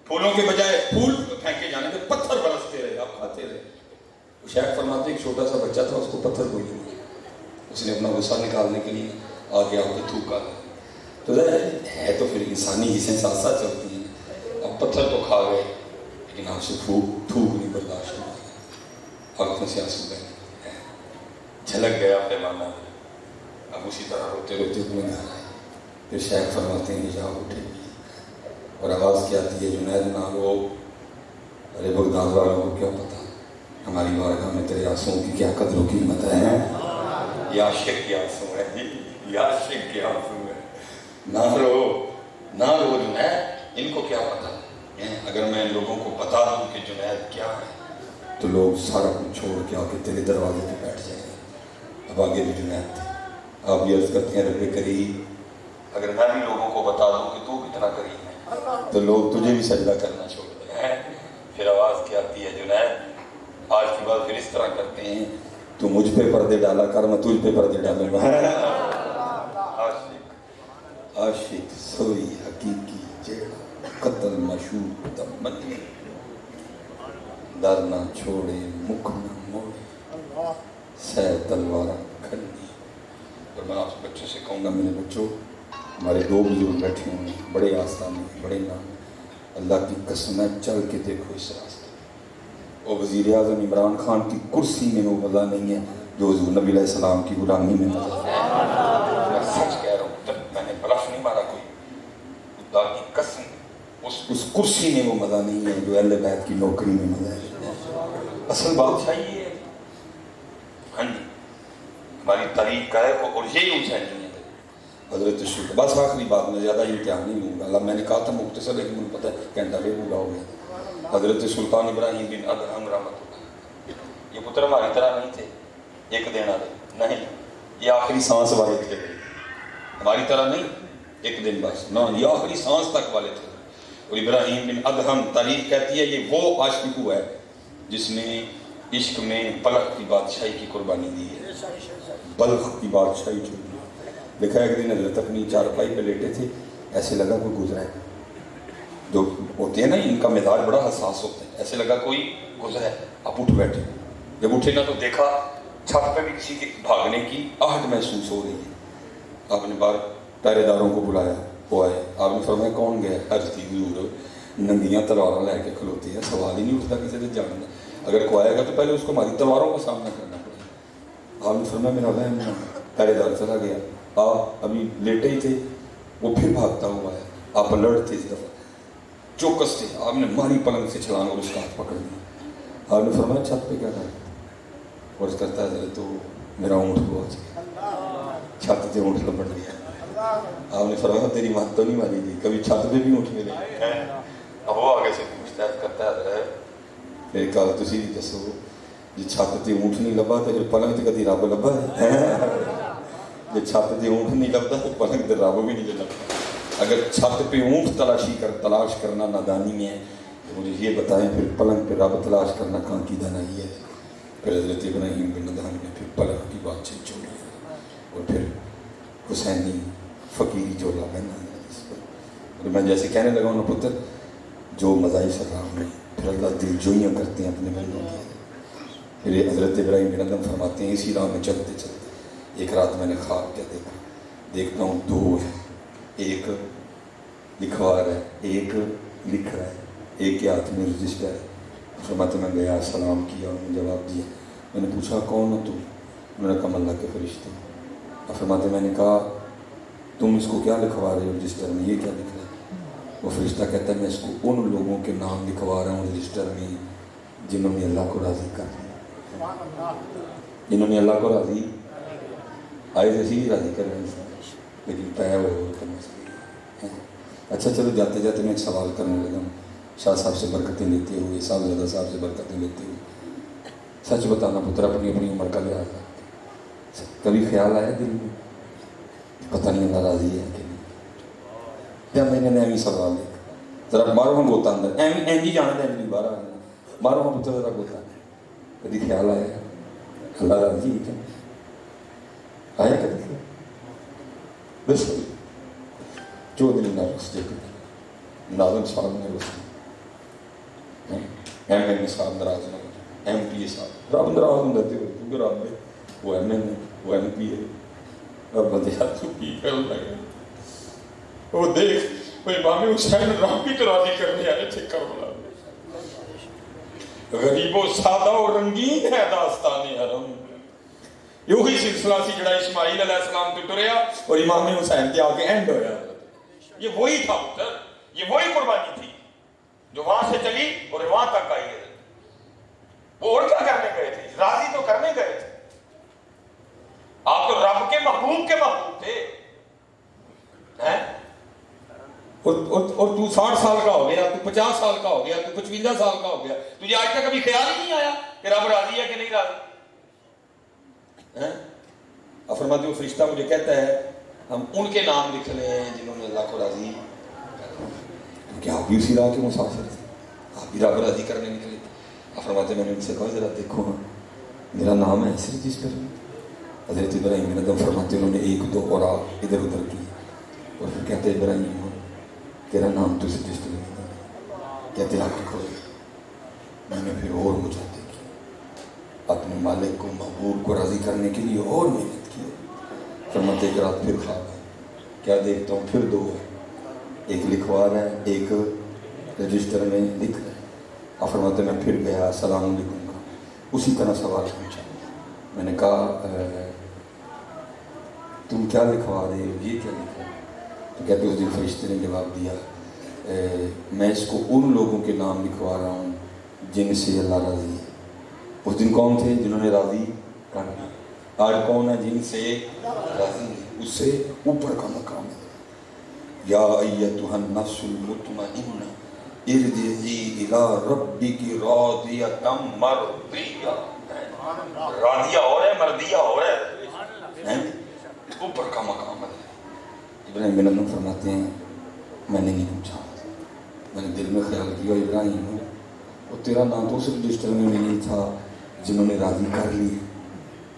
پھولوں کے بجائے پھول پھینکے جانے تھے، پتھر برستے رہے، آپ کھاتے رہے۔ وہ شیخ فرماتے ایک چھوٹا سا بچہ تھا، اس کو پتھر کوئی نہیں، اس نے اپنا غصہ نکالنے کے لیے آگے آ کے تھوکا، تو ہے تو پھر انسانی حصیں ساتھ ساتھ چلتی ہیں۔ اب پتھر تو کھا گئے لیکن آپ سے تھوک نہیں برداشت ہوا، آنکھوں سے آنسو بہنے لگے، جھلک گیا پیمانہ۔ اب اسی طرح روتے روتے اپنے گھر آئے، پھر شیخ فرماتے ہیں جا اٹھے اور آواز کیا آتی ہے جنید نہ رو، ارے بغداد والوں کو کیا پتا ہماری بارگاہ میں تیرے آنسوؤں کی کیا قدر و قیمت ہے، یہ عاشق کے آنسو ہے، یہ عاشق کے آنسو ہے، نہ رو جنید، ان کو کیا پتا؟ اگر میں ان لوگوں کو بتا دوں کہ جنید کیا ہے تو لوگ سارا کچھ چھوڑ کے آ کے تیرے دروازے پہ بیٹھ جائیں گے۔ اب آگے بھی جنید تھے، آپ یہ عرض کرتے ہیں رب کریم اگر میں بھی لوگوں کو بتا دوں کہ تو کتنا کریم ہے تو لوگ تجھے بھی سجدہ کرنا چھوڑ دیں۔ پھر آواز کیا آتی ہے جنید آج کے بعد پھر اس طرح کرتے ہیں، تو مجھ پہ پردے ڈالا کر میں تجھ پہ پردے ڈالوں گا۔ عاشق سوئی حقیقی جیڑا قتل مشہور تمنی، در نہ چھوڑے مکھ نہ موڑے سہ تلوارہ کھنی۔ اور میں آپ بچوں سے کہوں گا میرے بچوں، ہمارے دو بزرگ بیٹھے ہوئے ہیں، بڑے آستانے بڑے نام، اللہ کی قسم ہے چل کے دیکھو اس راستے۔ وہ وزیر اعظم عمران خان کی کرسی میں وہ مزہ نہیں ہے جو حضور نبی علیہ السلام کی غلامی میں مزہ ہے۔ میں سچ کہہ رہا ہوں، میں نے بلف نہیں مارا کوئی، خدا کی قسم اس کرسی میں وہ مزہ نہیں ہے جو اہل بیت کی نوکری میں مزہ ہے۔ اصل بادشاہی ہے، ہاں جی ہماری تاریخ کا ہے اور یہی اونچائی ہے حضرت شکر۔ بس آخری بات میں زیادہ امتحان نہیں لوں گا، اللہ میں نے کہا تھا مختصر لیکن مجھے پتہ ہے گھنٹہ ڈیڑھ پورا ہو گیا۔ حضرت سلطان ابراہیم بن ادہم رحمۃ اللہ، یہ پتر ہماری طرح نہیں تھے ایک دن والے، نہیں، یہ آخری سانس والے تھے، ہماری طرح نہیں ایک دن بس، نہ یہ آخری سانس تک والے تھے۔ اور ابراہیم بن ادہم تاریخ کہتی ہے یہ وہ عاشق ہوا ہے جس نے عشق میں بلخ کی بادشاہی کی قربانی دی ہے، بلخ کی بادشاہی چھوڑی۔ دیکھا ایک دن حضرت اپنی چارپائی پہ لیٹے تھے، ایسے لگا کوئی گزرا ہے، جو ہوتے ہیں نا ان کا مزاج بڑا حساس ہوتا ہے، ایسے لگا کوئی گزرا ہے، آپ اٹھ بیٹھے۔ جب اٹھے نا تو دیکھا چھت پہ بھی کسی کے بھاگنے کی آہٹ محسوس ہو رہی ہے۔ آپ نے بار پہرے داروں کو بلایا، وہ آئے، آپ نے فرمایا کون گیا؟ عرض کی حضور ننگیاں تلواریں لے کے کھلوتے ہیں، سوال ہی نہیں اٹھتا کسی سے جاننا، اگر کوئی آئے گا تو پہلے اس کو ہماری تلواروں کا سامنا کرنا پڑے گا۔ آپ نے فرمایا میرا وہم ہے، پہرے دار چلا گیا، آپ ابھی لیٹے ہی تھے، وہ پھر بھاگتا ہوا ہے، آپ الرٹ تھے اس دفعہ، چوکس تھے، آپ نے ماری پلنگ سے چھلانگ اور اس کا ہاتھ پکڑ لیا۔ آپ نے فرمایا چھت پہ کیا کر اور کرتا ہے حضرت تو میرا اونٹ پہنچ گیا، چھت سے اونٹ لپٹ گیا۔ آپ نے فرمایا تیری بات تو نہیں مانی گئی، کبھی چھت پہ بھی اونٹ ملے؟ اب وہ آگے سے پوچھتا ہے کرتا ہے حضرت میرے کال تسی بھی دسو جی چھت تے اونٹ نہیں لبا تو پھر پلنگ تے کدی رب لبا ہے؟ جی چھت تے اونٹ نہیں لبدا تو پلنگ تے رب بھی نہیں لبدا۔ اگر چھت پہ اونٹ تلاش کرنا نادانی ہے تو مجھے یہ بتائیں پھر پلنگ پہ رب تلاش کرنا کہاں کی دانائی ہے؟ پھر حضرت ابراہیم بن ادہم نے پھر پلنگ کی بات سے چھوڑی اور پھر حسینی فقیری جولا پہنا اس پر۔ اور میں جیسے کہنے لگا ہوں پتر جو مزاحی سرام میں پھر اللہ دل جوئیاں کرتے ہیں اپنے بندوں کی۔ پھر حضرت ابراہیم بن ادہم فرماتے ہیں اسی راہ میں چلتے چلتے ایک رات میں نے خواب کیا دیکھتا ہوں دو ہے، ایک لکھوا رہا ہے، ایک لکھ رہا ہے، ایک کے ہاتھ میں رجسٹر ہے۔ فرماتے میں گیا سلام کیا، انہوں نے جواب دیا، میں نے پوچھا کون ہو تم؟ انہوں نے کہا اللہ کے فرشتے۔ فرماتے میں نے کہا تم اس کو کیا لکھوا رہے ہو رجسٹر میں، یہ کیا لکھ رہا ہے؟ وہ فرشتہ کہتا ہے میں اس کو ان لوگوں کے نام لکھوا رہا ہوں رجسٹر میں جنہوں نے اللہ کو راضی کر لیا، جنہوں نے اللہ کو راضی آئے جیسی راضی کر رہے ہیں، لیکن پایا ہوئے اور کرنا چاہیے۔ اچھا چلو جاتے جاتے میں ایک سوال کرنے لگا ہوں، شاہ صاحب سے برکتیں لیتے ہوئے، صاحب زیادہ صاحب سے برکتیں لیتے ہوئے، سچ بتانا پتر اپنی اپنی عمر کا لحاظ رکھتے، کبھی خیال آیا دل میں پتہ نہیں اللہ راضی ہے کہ نہیں؟ یا میں نے ایویں سوال دیکھا ذرا مارو ہم گوتا اندر این جی جانا دیں نہیں باہر آنا مارو ہم پتر ذرا گوتا کبھی خیال آیا اللہ راضی ہے کیا؟ آیا کبھی؟ بس جو دل نہ رس دے کبھی ناظم صاحب نے رس دی ایم این صاحب ناراض نہ ہو، ایم پی اے صاحب رب ناراض ہوں دیتے ہوئے کیونکہ رب ہے وہ ایم این ہے وہ ایم پی ہے اب بندہ تو کی کر لگے وہ دیکھ وہ امام حسین رب بھی تو راضی کرنے آئے تھے کربلا غریب و سادہ و رنگین ہے داستان حرم، یہی سلسلہ سی جڑا اسماعیل علیہ السلام تو ٹریا اور امام حسین کے آگے اینڈ ہویا، یہ وہی تھا پتر، یہ وہی قربانی تھی جو وہاں سے چلی اور وہاں تک آئی ہے۔ وہ اور کیا کرنے گئے تھے؟ راضی تو کرنے گئے تھے، آپ تو رب کے محبوب تھے اور تو 60 سال کا ہو گیا، تو 50 سال کا ہو گیا، تو 55 سال کا ہو گیا، تجھے آج تک کبھی خیال ہی نہیں آیا کہ رب راضی ہے کہ نہیں راضی؟ فرماتے وہ فرشتہ مجھے کہتا ہے ہم ان کے نام لکھ لیں جنہوں نے اللہ کو راضی، کیونکہ آپ بھی اسی راہ کے مسافر تھے، آپ بھی رب راضی کرنے نکلے۔ فرماتے میں نے ان سے کہا ذرا دیکھو میرا نام ہے اس رجسٹر میں۔ حضرت ابراہیم بن ادم فرماتے انہوں نے 1-2 اور ادھر ادھر کی اور پھر کہتے ابراہیم تیرا نام تو رجسٹر میں کہتے آپ لکھو۔ میں نے پھر اور مجاہدے کی، اپنے مالک کو محبوب کو راضی کرنے کے لیے اور محنت کی۔ فرماتے ایک رات پھر خواب ہے، کیا دیکھتا ہوں پھر 2 ہے، ایک لکھوا رہا ہے ایک رجسٹر میں لکھ رہا ہے۔ فرماتے میں پھر گیا السلام علیکم کا، اسی طرح سوال پوچھا۔ میں نے کہا تم کیا لکھوا رہے ہو، یہ کیا لکھ رہے ہو؟ تو کہتے اس دن فرشتے نے جواب دیا میں اس کو ان لوگوں کے نام لکھوا رہا ہوں جن سے اللہ راضی ہے۔ اس دن کون تھے؟ جنہوں نے راضی کر دیا۔ آج کون ہے؟ جن سے راضی ہے، اس سے اوپر کا مقام ہے۔ یا ایتھا النفس المطمئنہ ارجعی الی ربک راضیۃ مرضیہ، راضیہ اور ہے مرضیہ اور ہے، اوپر کا مقام ہے۔ ابراہیم بن ادم فرماتے ہیں میں نے نہیں پوچھا، میں نے دل میں خیال کیا ابراہیم وہ تیرا نام تو اس رجسٹر میں نہیں تھا جنہوں نے راضی کر لی،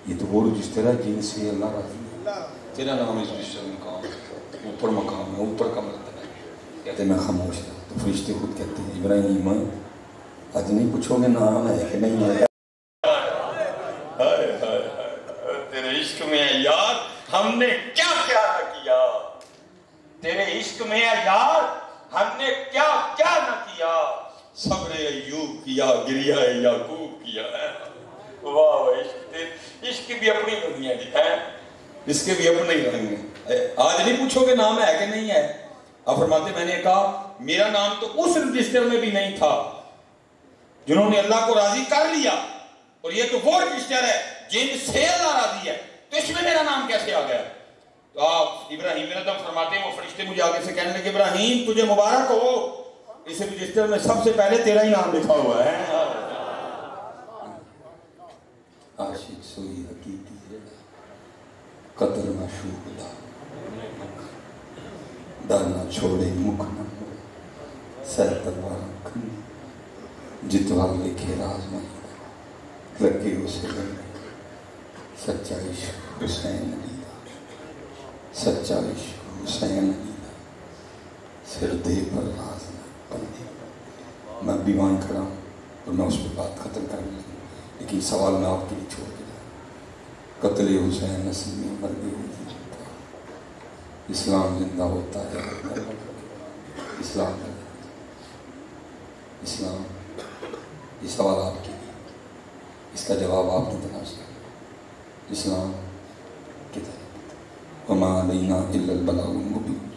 یہ تو وہ رجسٹر ہے جن سے اللہ راضی ہے، تیرا نام اس رجسٹر میں کہاں ہے؟ اوپر مقام ہے، اوپر کا مرتبہ ہے۔ کہتے میں خاموش تھا تو فرشتے خود کہتے ہیں ابراہیم آج نہیں پوچھو گے نام ہے کہ نہیں ہے؟ تیرے عشق میں ہے یار ہم نے کیا کیا نہ کیا، تیرے عشق میں ہے یار ہم نے کیا کیا نہ کیا، صبر ایوب کیا، گریہ یعقوب کیا ہے۔ واہ عشق کی بھی اپنی دنیا دی ہے، اس کے بھی اپنے ہی رنگ ہیں۔ آج نہیں پوچھو گے نام ہے کہ نہیں ہے؟ آپ فرماتے میں نے کہا میرا نام تو اس رجسٹر میں بھی نہیں تھا جنہوں نے اللہ کو راضی کر لیا، اور یہ تو وہ رجسٹر ہے جن سے اللہ راضی ہے، تو اس میں میرا نام کیسے آ گیا؟ تو آپ ابراہیم بن ادم فرماتے ہیں وہ فرشتے مجھے آگے سے کہنے لگے ابراہیم تجھے مبارک ہو، اس رجسٹر میں سب سے پہلے تیرا ہی نام لکھا ہوا ہے۔ عاشق سوئی حقیقی ہے قدر معشوق دا دانا چھوڑے مکھ نہ ہو سر تلوار کھنی جتوا لکھے راز نہیں لگے اسے لگے سچا عشق حسین علی دا، سچا عشق حسین علی دا سر دے پر راز نہ بندے۔ میں بیوان کھڑا ہوں اور میں اس پہ بات ختم کرنے لگوں، لیکن سوال میں آپ کے لیے چھوڑ کے جاؤں۔ قتل حسین نسل میں مر گئی ہوتی اسلام زندہ ہوتا ہے، اسلام اسلام یہ سوال آپ کے لیے، اس کا جواب آپ نے تلاش کرنا۔ اسلام کدھر؟ وما علینا الا البلاغ المبین۔